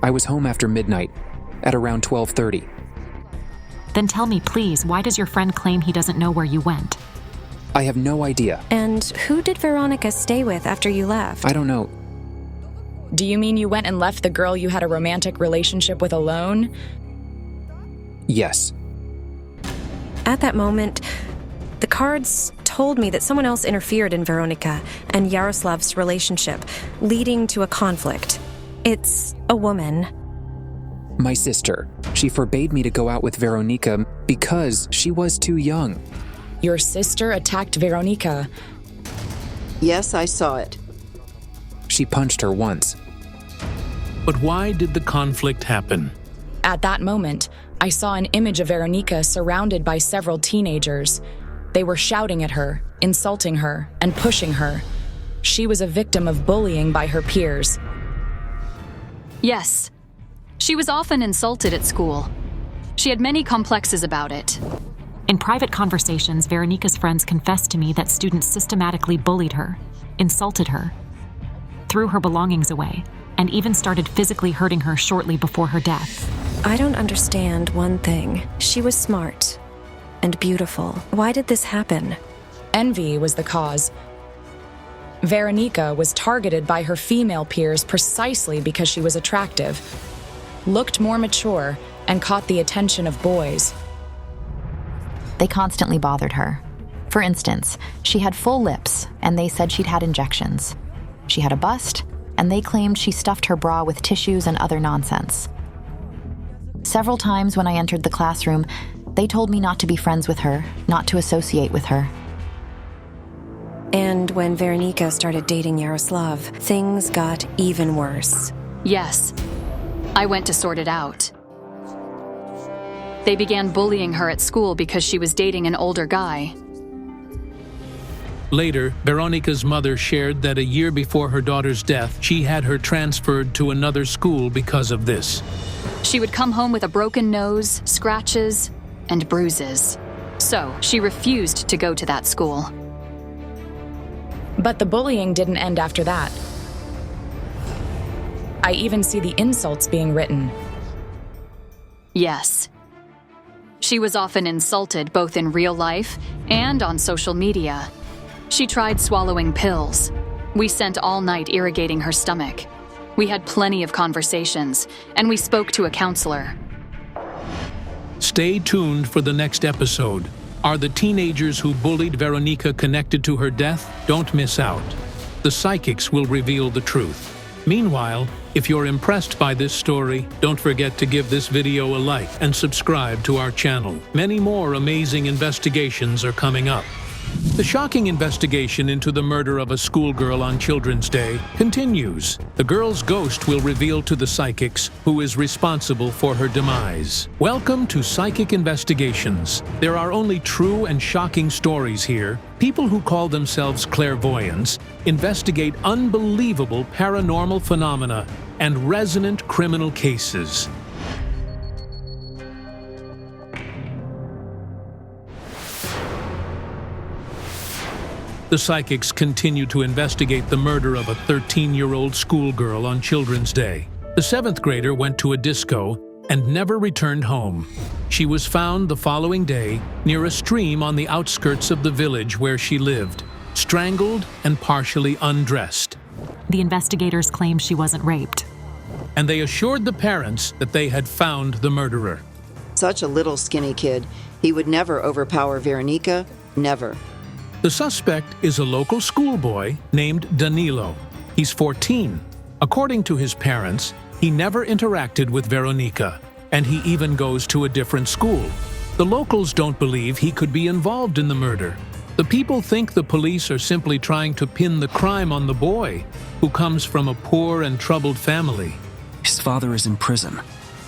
I was home after midnight, at around 12:30. Then tell me, please, why does your friend claim he doesn't know where you went? I have no idea. And who did Veronica stay with after you left? I don't know. Do you mean you went and left the girl you had a romantic relationship with alone? Yes. At that moment, the cards told me that someone else interfered in Veronica and Yaroslav's relationship, leading to a conflict. It's a woman. My sister. She forbade me to go out with Veronica because she was too young. Your sister attacked Veronica. Yes, I saw it. She punched her once. But why did the conflict happen? At that moment, I saw an image of Veronica surrounded by several teenagers. They were shouting at her, insulting her, and pushing her. She was a victim of bullying by her peers. Yes. She was often insulted at school. She had many complexes about it. In private conversations, Veronica's friends confessed to me that students systematically bullied her, insulted her, threw her belongings away, and even started physically hurting her shortly before her death. I don't understand one thing. She was smart and beautiful. Why did this happen? Envy was the cause. Veronica was targeted by her female peers precisely because she was attractive, looked more mature, and caught the attention of boys. They constantly bothered her. For instance, she had full lips, and they said she'd had injections. She had a bust, and they claimed she stuffed her bra with tissues and other nonsense. Several times when I entered the classroom, they told me not to be friends with her, not to associate with her. And when Veronica started dating Yaroslav, things got even worse. Yes. I went to sort it out. They began bullying her at school because she was dating an older guy. Later, Veronica's mother shared that a year before her daughter's death, she had her transferred to another school because of this. She would come home with a broken nose, scratches, and bruises. So, she refused to go to that school. But the bullying didn't end after that. I even see the insults being written. Yes. She was often insulted both in real life and on social media. She tried swallowing pills. We spent all night irrigating her stomach. We had plenty of conversations, and we spoke to a counselor. Stay tuned for the next episode. Are the teenagers who bullied Veronica connected to her death? Don't miss out. The psychics will reveal the truth. Meanwhile, if you're impressed by this story, don't forget to give this video a like and subscribe to our channel. Many more amazing investigations are coming up. The shocking investigation into the murder of a schoolgirl on Children's Day continues. The girl's ghost will reveal to the psychics who is responsible for her demise. Welcome to Psychic Investigations. There are only true and shocking stories here. People who call themselves clairvoyants investigate unbelievable paranormal phenomena and resonant criminal cases. The psychics continue to investigate the murder of a 13-year-old schoolgirl on Children's Day. The 7th grader went to a disco and never returned home. She was found the following day near a stream on the outskirts of the village where she lived, strangled and partially undressed. The investigators claim she wasn't raped. And they assured the parents that they had found the murderer. Such a little skinny kid. He would never overpower Veronica, never. The suspect is a local schoolboy named Danilo. He's 14. According to his parents, he never interacted with Veronica, and he even goes to a different school. The locals don't believe he could be involved in the murder. The people think the police are simply trying to pin the crime on the boy, who comes from a poor and troubled family. His father is in prison.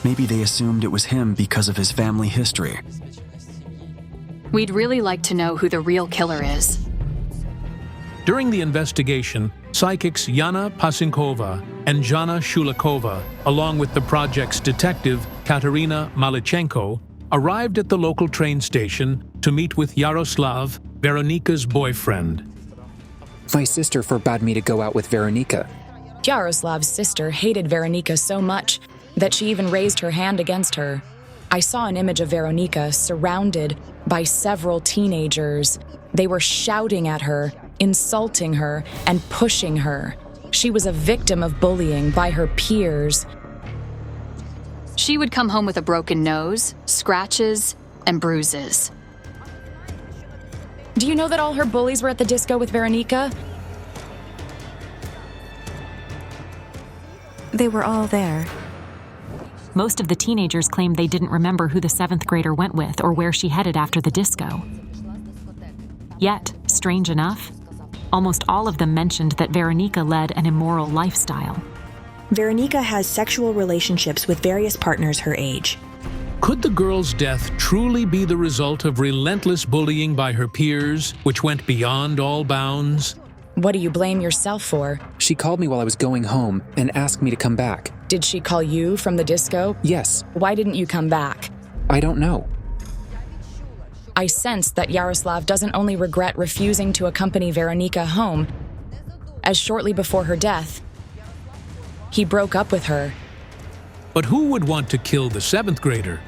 Maybe they assumed it was him because of his family history. We'd really like to know who the real killer is. During the investigation, psychics Yana Pasinkova and Jana Shulakova, along with the project's detective Katerina Malichenko, arrived at the local train station to meet with Yaroslav, Veronica's boyfriend. My sister forbade me to go out with Veronica. Yaroslav's sister hated Veronica so much that she even raised her hand against her. I saw an image of Veronica surrounded by several teenagers. They were shouting at her, insulting her, and pushing her. She was a victim of bullying by her peers. She would come home with a broken nose, scratches, and bruises. Do you know that all her bullies were at the disco with Veronica? They were all there. Most of the teenagers claimed they didn't remember who the 7th grader went with or where she headed after the disco. Yet, strange enough, almost all of them mentioned that Veronica led an immoral lifestyle. Veronica has sexual relationships with various partners her age. Could the girl's death truly be the result of relentless bullying by her peers, which went beyond all bounds? What do you blame yourself for? She called me while I was going home and asked me to come back. Did she call you from the disco? Yes. Why didn't you come back? I don't know. I sensed that Yaroslav doesn't only regret refusing to accompany Veronica home, as shortly before her death, he broke up with her. But who would want to kill the 7th grader?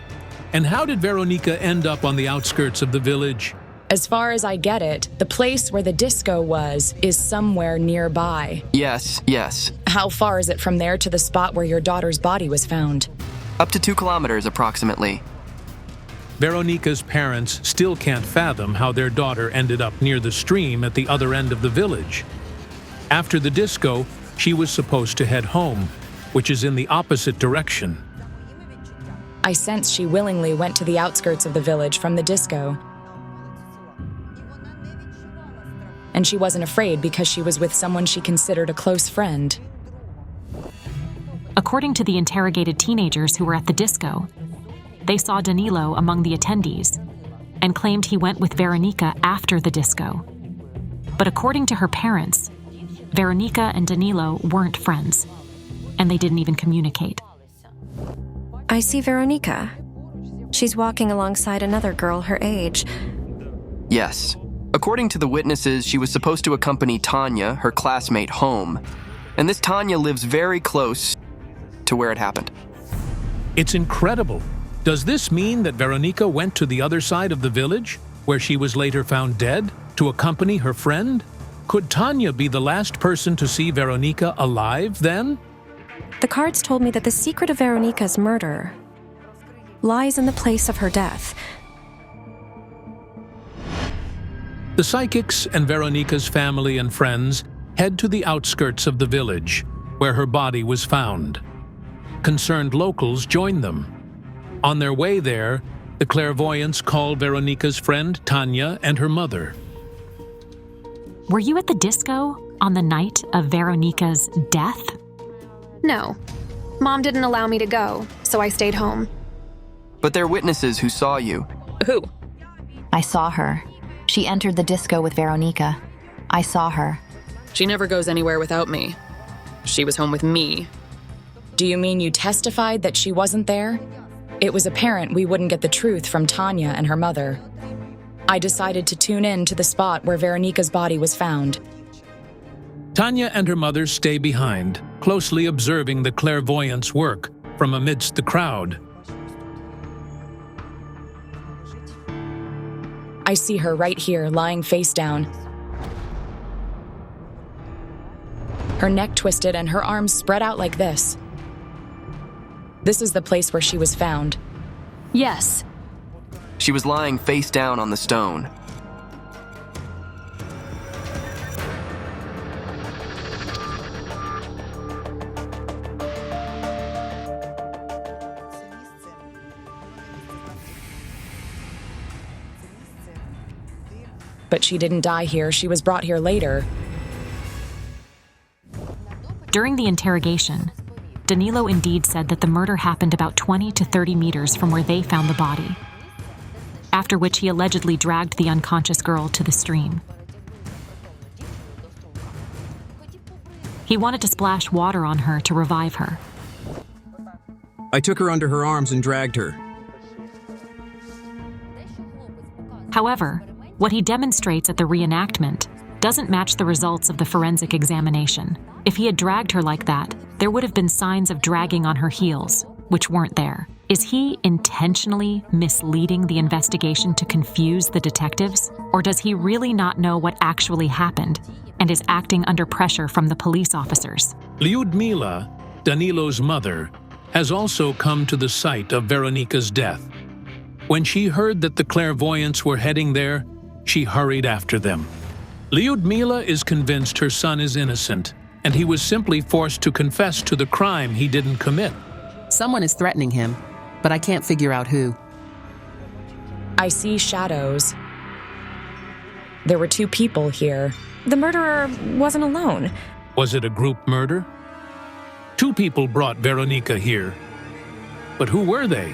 And how did Veronica end up on the outskirts of the village? As far as I get it, the place where the disco was is somewhere nearby. Yes. How far is it from there to the spot where your daughter's body was found? Up to 2 kilometers approximately. Veronica's parents still can't fathom how their daughter ended up near the stream at the other end of the village. After the disco, she was supposed to head home, which is in the opposite direction. I sense she willingly went to the outskirts of the village from the disco. And she wasn't afraid because she was with someone she considered a close friend. According to the interrogated teenagers who were at the disco, they saw Danilo among the attendees and claimed he went with Veronica after the disco. But according to her parents, Veronica and Danilo weren't friends, and they didn't even communicate. I see Veronica. She's walking alongside another girl her age. Yes. According to the witnesses, she was supposed to accompany Tanya, her classmate, home. And this Tanya lives very close to where it happened. It's incredible. Does this mean that Veronica went to the other side of the village, where she was later found dead, to accompany her friend? Could Tanya be the last person to see Veronica alive then? The cards told me that the secret of Veronica's murder lies in the place of her death. The psychics and Veronica's family and friends head to the outskirts of the village, where her body was found. Concerned locals join them. On their way there, the clairvoyants call Veronica's friend Tanya and her mother. Were you at the disco on the night of Veronica's death? No. Mom didn't allow me to go, so I stayed home. But they're witnesses who saw you. Who? I saw her. She entered the disco with Veronica. I saw her. She never goes anywhere without me. She was home with me. Do you mean you testified that she wasn't there? It was apparent we wouldn't get the truth from Tanya and her mother. I decided to tune in to the spot where Veronica's body was found. Tanya and her mother stay behind, closely observing the clairvoyant's work from amidst the crowd. I see her right here, lying face down. Her neck twisted and her arms spread out like this. This is the place where she was found. Yes. She was lying face down on the stone. But she didn't die here. She was brought here later. During the interrogation, Danilo indeed said that the murder happened about 20 to 30 meters from where they found the body, after which he allegedly dragged the unconscious girl to the stream. He wanted to splash water on her to revive her. I took her under her arms and dragged her. However, what he demonstrates at the reenactment doesn't match the results of the forensic examination. If he had dragged her like that, there would have been signs of dragging on her heels, which weren't there. Is he intentionally misleading the investigation to confuse the detectives? Or does he really not know what actually happened and is acting under pressure from the police officers? Lyudmila, Danilo's mother, has also come to the site of Veronica's death. When she heard that the clairvoyants were heading there, she hurried after them. Lyudmila is convinced her son is innocent, and he was simply forced to confess to the crime he didn't commit. Someone is threatening him, but I can't figure out who. I see shadows. There were 2 people here. The murderer wasn't alone. Was it a group murder? 2 people brought Veronika here. But who were they?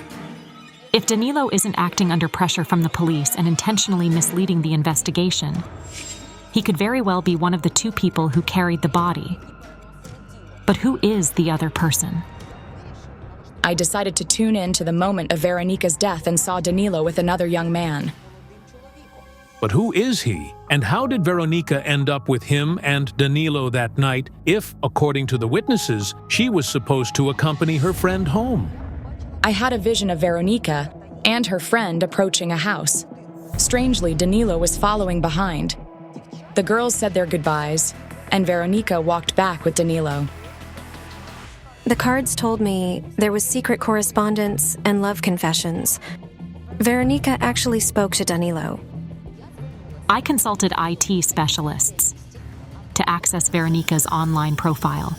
If Danilo isn't acting under pressure from the police and intentionally misleading the investigation, he could very well be one of the 2 people who carried the body. But who is the other person? I decided to tune in to the moment of Veronika's death and saw Danilo with another young man. But who is he? And how did Veronika end up with him and Danilo that night if, according to the witnesses, she was supposed to accompany her friend home? I had a vision of Veronika and her friend approaching a house. Strangely, Danilo was following behind. The girls said their goodbyes, and Veronika walked back with Danilo. The cards told me there was secret correspondence and love confessions. Veronika actually spoke to Danilo. I consulted IT specialists to access Veronika's online profile,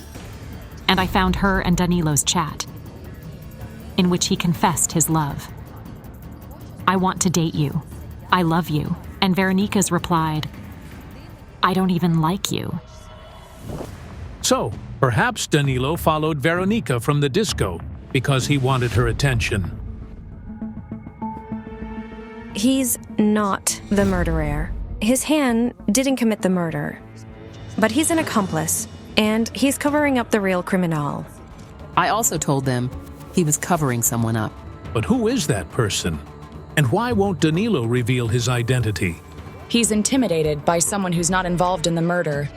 and I found her and Danilo's chat, in which he confessed his love. "I want to date you. I love you." And Veronika's replied, "I don't even like you." So, perhaps Danilo followed Veronika from the disco because he wanted her attention. He's not the murderer. His hand didn't commit the murder. But he's an accomplice, and he's covering up the real criminal. I also told them he was covering someone up. But who is that person? And why won't Danilo reveal his identity? He's intimidated by someone who's not involved in the murder.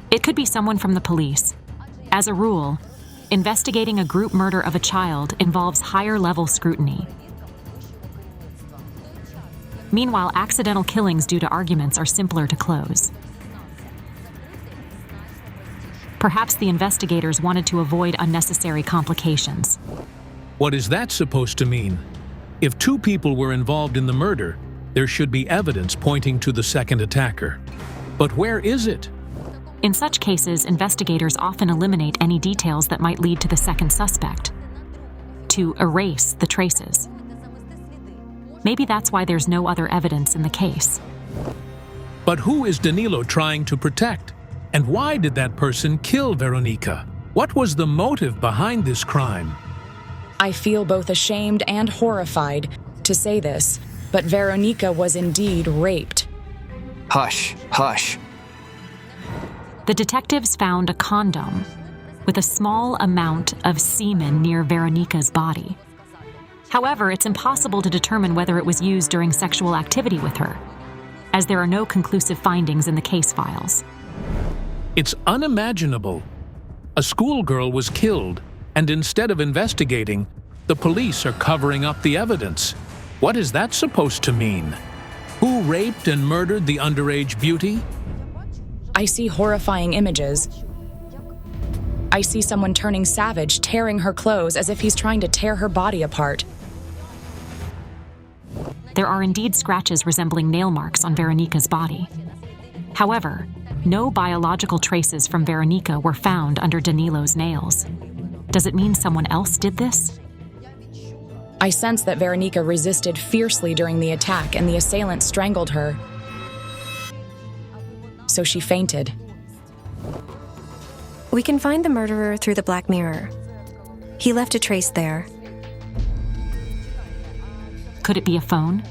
It could be someone from the police. As a rule, investigating a group murder of a child involves higher-level scrutiny. Meanwhile, accidental killings due to arguments are simpler to close. Perhaps the investigators wanted to avoid unnecessary complications. What is that supposed to mean? If 2 people were involved in the murder, there should be evidence pointing to the second attacker. But where is it? In such cases, investigators often eliminate any details that might lead to the second suspect, to erase the traces. Maybe that's why there's no other evidence in the case. But who is Danilo trying to protect? And why did that person kill Veronika? What was the motive behind this crime? I feel both ashamed and horrified to say this, but Veronika was indeed raped. Hush, hush. The detectives found a condom with a small amount of semen near Veronika's body. However, it's impossible to determine whether it was used during sexual activity with her, as there are no conclusive findings in the case files. It's unimaginable. A schoolgirl was killed, and instead of investigating, the police are covering up the evidence. What is that supposed to mean? Who raped and murdered the underage beauty? I see horrifying images. I see someone turning savage, tearing her clothes as if he's trying to tear her body apart. There are indeed scratches resembling nail marks on Veronika's body. However, no biological traces from Veronika were found under Danilo's nails. Does it mean someone else did this? I sense that Veronika resisted fiercely during the attack and the assailant strangled her. So she fainted. We can find the murderer through the Black Mirror. He left a trace there. Could it be a phone?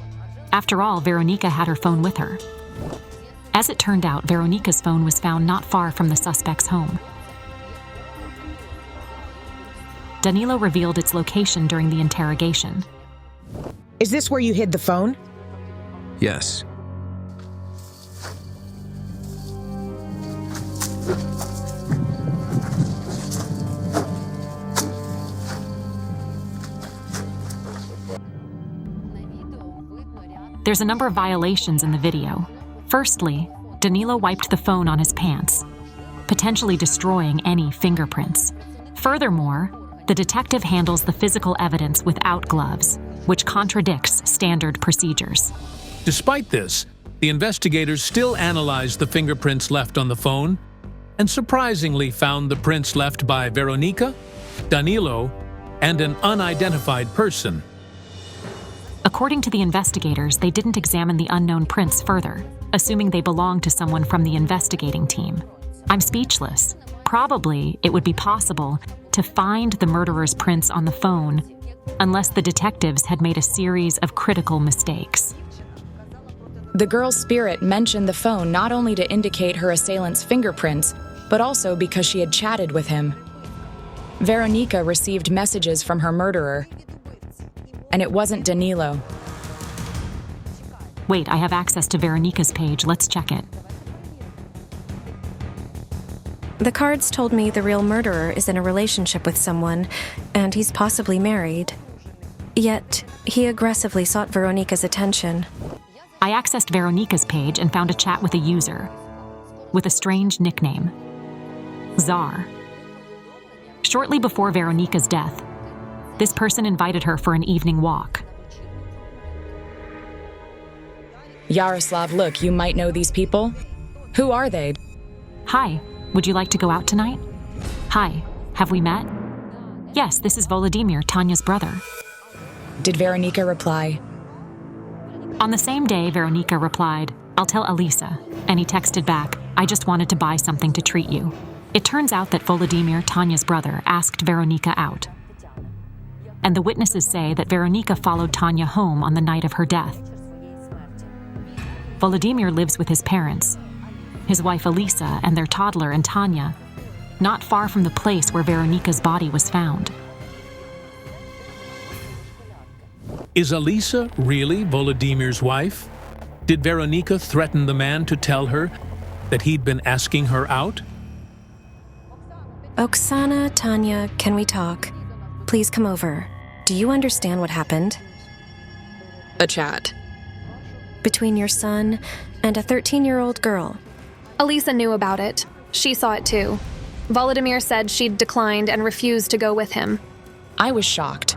After all, Veronika had her phone with her. As it turned out, Veronika's phone was found not far from the suspect's home. Danilo revealed its location during the interrogation. Is this where you hid the phone? Yes. There's a number of violations in the video. Firstly, Danilo wiped the phone on his pants, potentially destroying any fingerprints. Furthermore, the detective handles the physical evidence without gloves, which contradicts standard procedures. Despite this, the investigators still analyzed the fingerprints left on the phone and surprisingly found the prints left by Veronica, Danilo, and an unidentified person. According to the investigators, they didn't examine the unknown prints further, assuming they belonged to someone from the investigating team. I'm speechless. Probably it would be possible to find the murderer's prints on the phone unless the detectives had made a series of critical mistakes. The girl's spirit mentioned the phone not only to indicate her assailant's fingerprints, but also because she had chatted with him. Veronica received messages from her murderer, and it wasn't Danilo. Wait, I have access to Veronica's page. Let's check it. The cards told me the real murderer is in a relationship with someone, and he's possibly married. Yet, he aggressively sought Veronica's attention. I accessed Veronica's page and found a chat with a user with a strange nickname, Czar. Shortly before Veronica's death, this person invited her for an evening walk. Yaroslav, look, you might know these people. Who are they? Hi, would you like to go out tonight? Hi, have we met? Yes, this is Volodymyr, Tanya's brother. Did Veronica reply? On the same day, Veronica replied, I'll tell Alisa, and he texted back, I just wanted to buy something to treat you. It turns out that Volodymyr, Tanya's brother, asked Veronica out. And the witnesses say that Veronica followed Tanya home on the night of her death. Volodymyr lives with his parents, his wife Alisa and their toddler Antonina, not far from the place where Veronica's body was found. Is Alisa really Volodymyr's wife? Did Veronica threaten the man to tell her that he'd been asking her out? Oksana, Tanya, can we talk? Please come over. Do you understand what happened? A chat. Between your son and a 13-year-old girl. Alisa knew about it. She saw it too. Volodymyr said she'd declined and refused to go with him. I was shocked.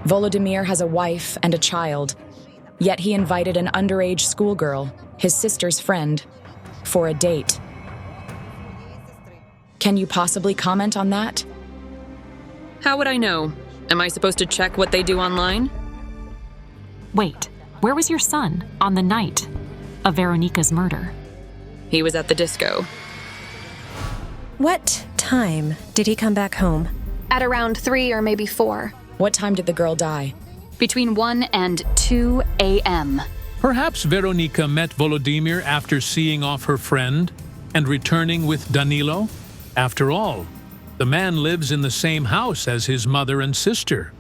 Volodymyr has a wife and a child, yet he invited an underage schoolgirl, his sister's friend, for a date. Can you possibly comment on that? How would I know? Am I supposed to check what they do online? Wait, where was your son on the night of Veronica's murder? He was at the disco. What time did he come back home? At around 3 or maybe 4. What time did the girl die? Between 1 and 2 a.m. Perhaps Veronica met Volodymyr after seeing off her friend and returning with Danilo? After all, the man lives in the same house as his mother and sister.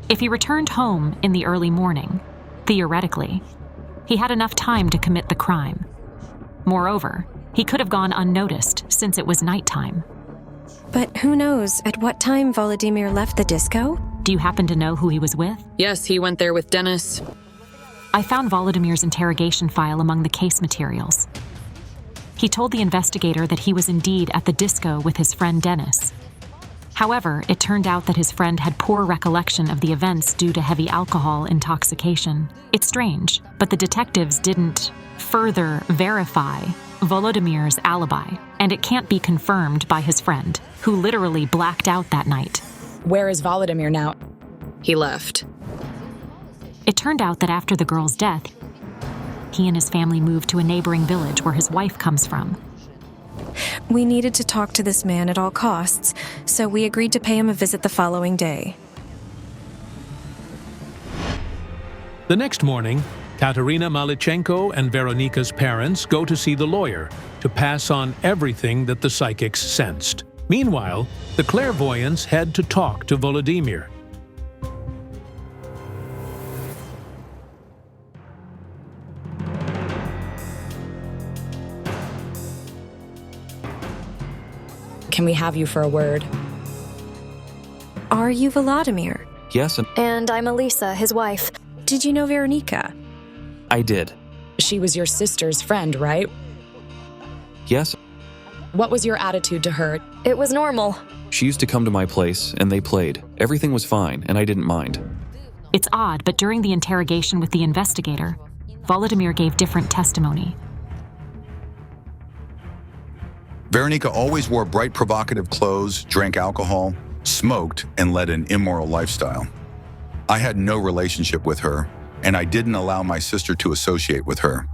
If he returned home in the early morning, theoretically, he had enough time to commit the crime. Moreover, he could have gone unnoticed since it was nighttime. But who knows at what time Volodymyr left the disco? Do you happen to know who he was with? Yes, he went there with Dennis. I found Volodymyr's interrogation file among the case materials. He told the investigator that he was indeed at the disco with his friend Dennis. However, it turned out that his friend had poor recollection of the events due to heavy alcohol intoxication. It's strange, but the detectives didn't further verify Volodymyr's alibi, and it can't be confirmed by his friend, who literally blacked out that night. Where is Volodymyr now? He left. It turned out that after the girl's death, he and his family moved to a neighboring village where his wife comes from. We needed to talk to this man at all costs, so we agreed to pay him a visit the following day. The next morning, Katerina Malichenko and Veronica's parents go to see the lawyer to pass on everything that the psychics sensed. Meanwhile, the clairvoyants head to talk to Volodymyr. Can we have you for a word? Are you Volodymyr? Yes, And I'm Alisa, his wife. Did you know Veronica? I did. She was your sister's friend, right? Yes. What was your attitude to her? It was normal. She used to come to my place, and they played. Everything was fine, and I didn't mind. It's odd, but during the interrogation with the investigator, Volodymyr gave different testimony. Veronika always wore bright, provocative clothes, drank alcohol, smoked, and led an immoral lifestyle. I had no relationship with her, and I didn't allow my sister to associate with her.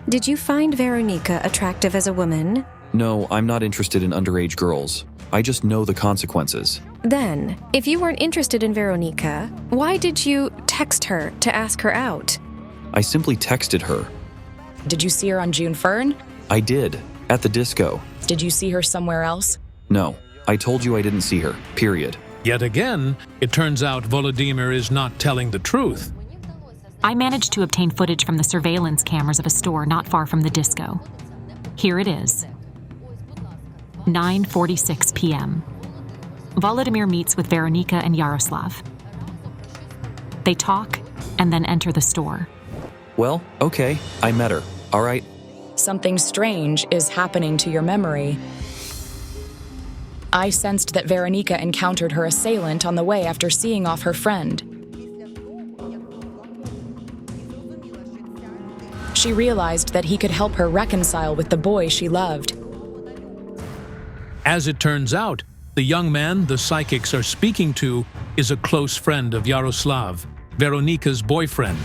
Did you find Veronika attractive as a woman? No, I'm not interested in underage girls. I just know the consequences. Then, if you weren't interested in Veronika, why did you text her to ask her out? I simply texted her. Did you see her on June Fern? I did, at the disco. Did you see her somewhere else? No, I told you I didn't see her, period. Yet again, it turns out Volodymyr is not telling the truth. I managed to obtain footage from the surveillance cameras of a store not far from the disco. Here it is. 9:46 p.m. Volodymyr meets with Veronika and Yaroslav. They talk and then enter the store. Well, okay, I met her. All right. Something strange is happening to your memory. I sensed that Veronika encountered her assailant on the way after seeing off her friend. She realized that he could help her reconcile with the boy she loved. As it turns out, the young man the psychics are speaking to is a close friend of Yaroslav, Veronika's boyfriend.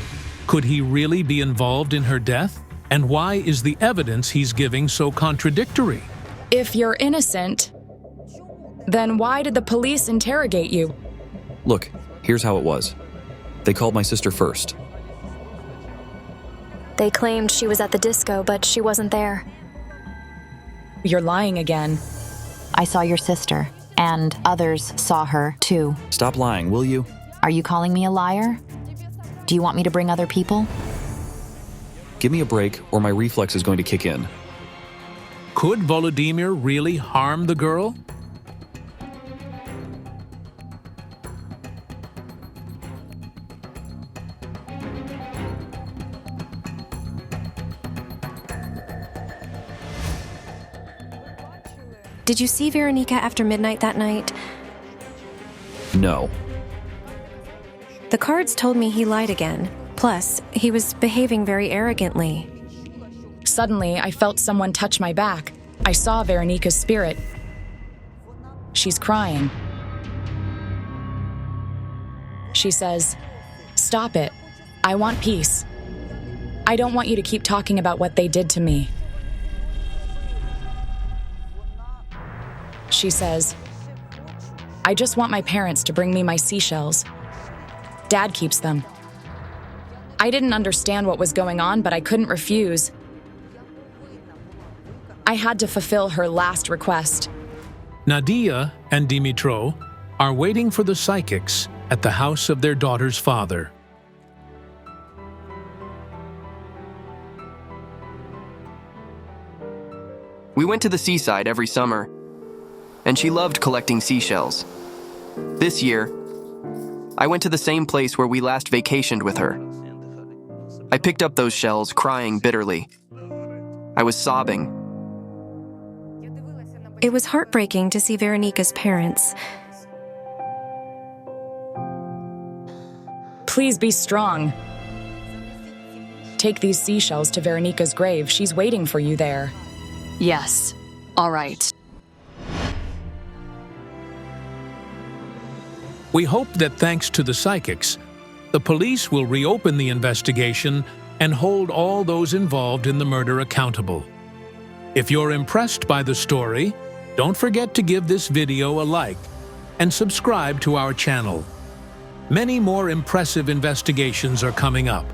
Could he really be involved in her death? And why is the evidence he's giving so contradictory? If you're innocent, then why did the police interrogate you? Look, here's how it was. They called my sister first. They claimed she was at the disco, but she wasn't there. You're lying again. I saw your sister, and others saw her, too. Stop lying, will you? Are you calling me a liar? Do you want me to bring other people? Give me a break, or my reflex is going to kick in. Could Volodymyr really harm the girl? Did you see Veronika after midnight that night? No. The cards told me he lied again. Plus, he was behaving very arrogantly. Suddenly, I felt someone touch my back. I saw Veronika's spirit. She's crying. She says, "Stop it. I want peace. I don't want you to keep talking about what they did to me." She says, "I just want my parents to bring me my seashells. Dad keeps them." I didn't understand what was going on, but I couldn't refuse. I had to fulfill her last request. Nadia and Dimitro are waiting for the psychics at the house of their daughter's father. We went to the seaside every summer, and she loved collecting seashells. This year, I went to the same place where we last vacationed with her. I picked up those shells, crying bitterly. I was sobbing. It was heartbreaking to see Veronika's parents. Please be strong. Take these seashells to Veronika's grave. She's waiting for you there. Yes. All right. We hope that thanks to the psychics, the police will reopen the investigation and hold all those involved in the murder accountable. If you're impressed by the story, don't forget to give this video a like and subscribe to our channel. Many more impressive investigations are coming up.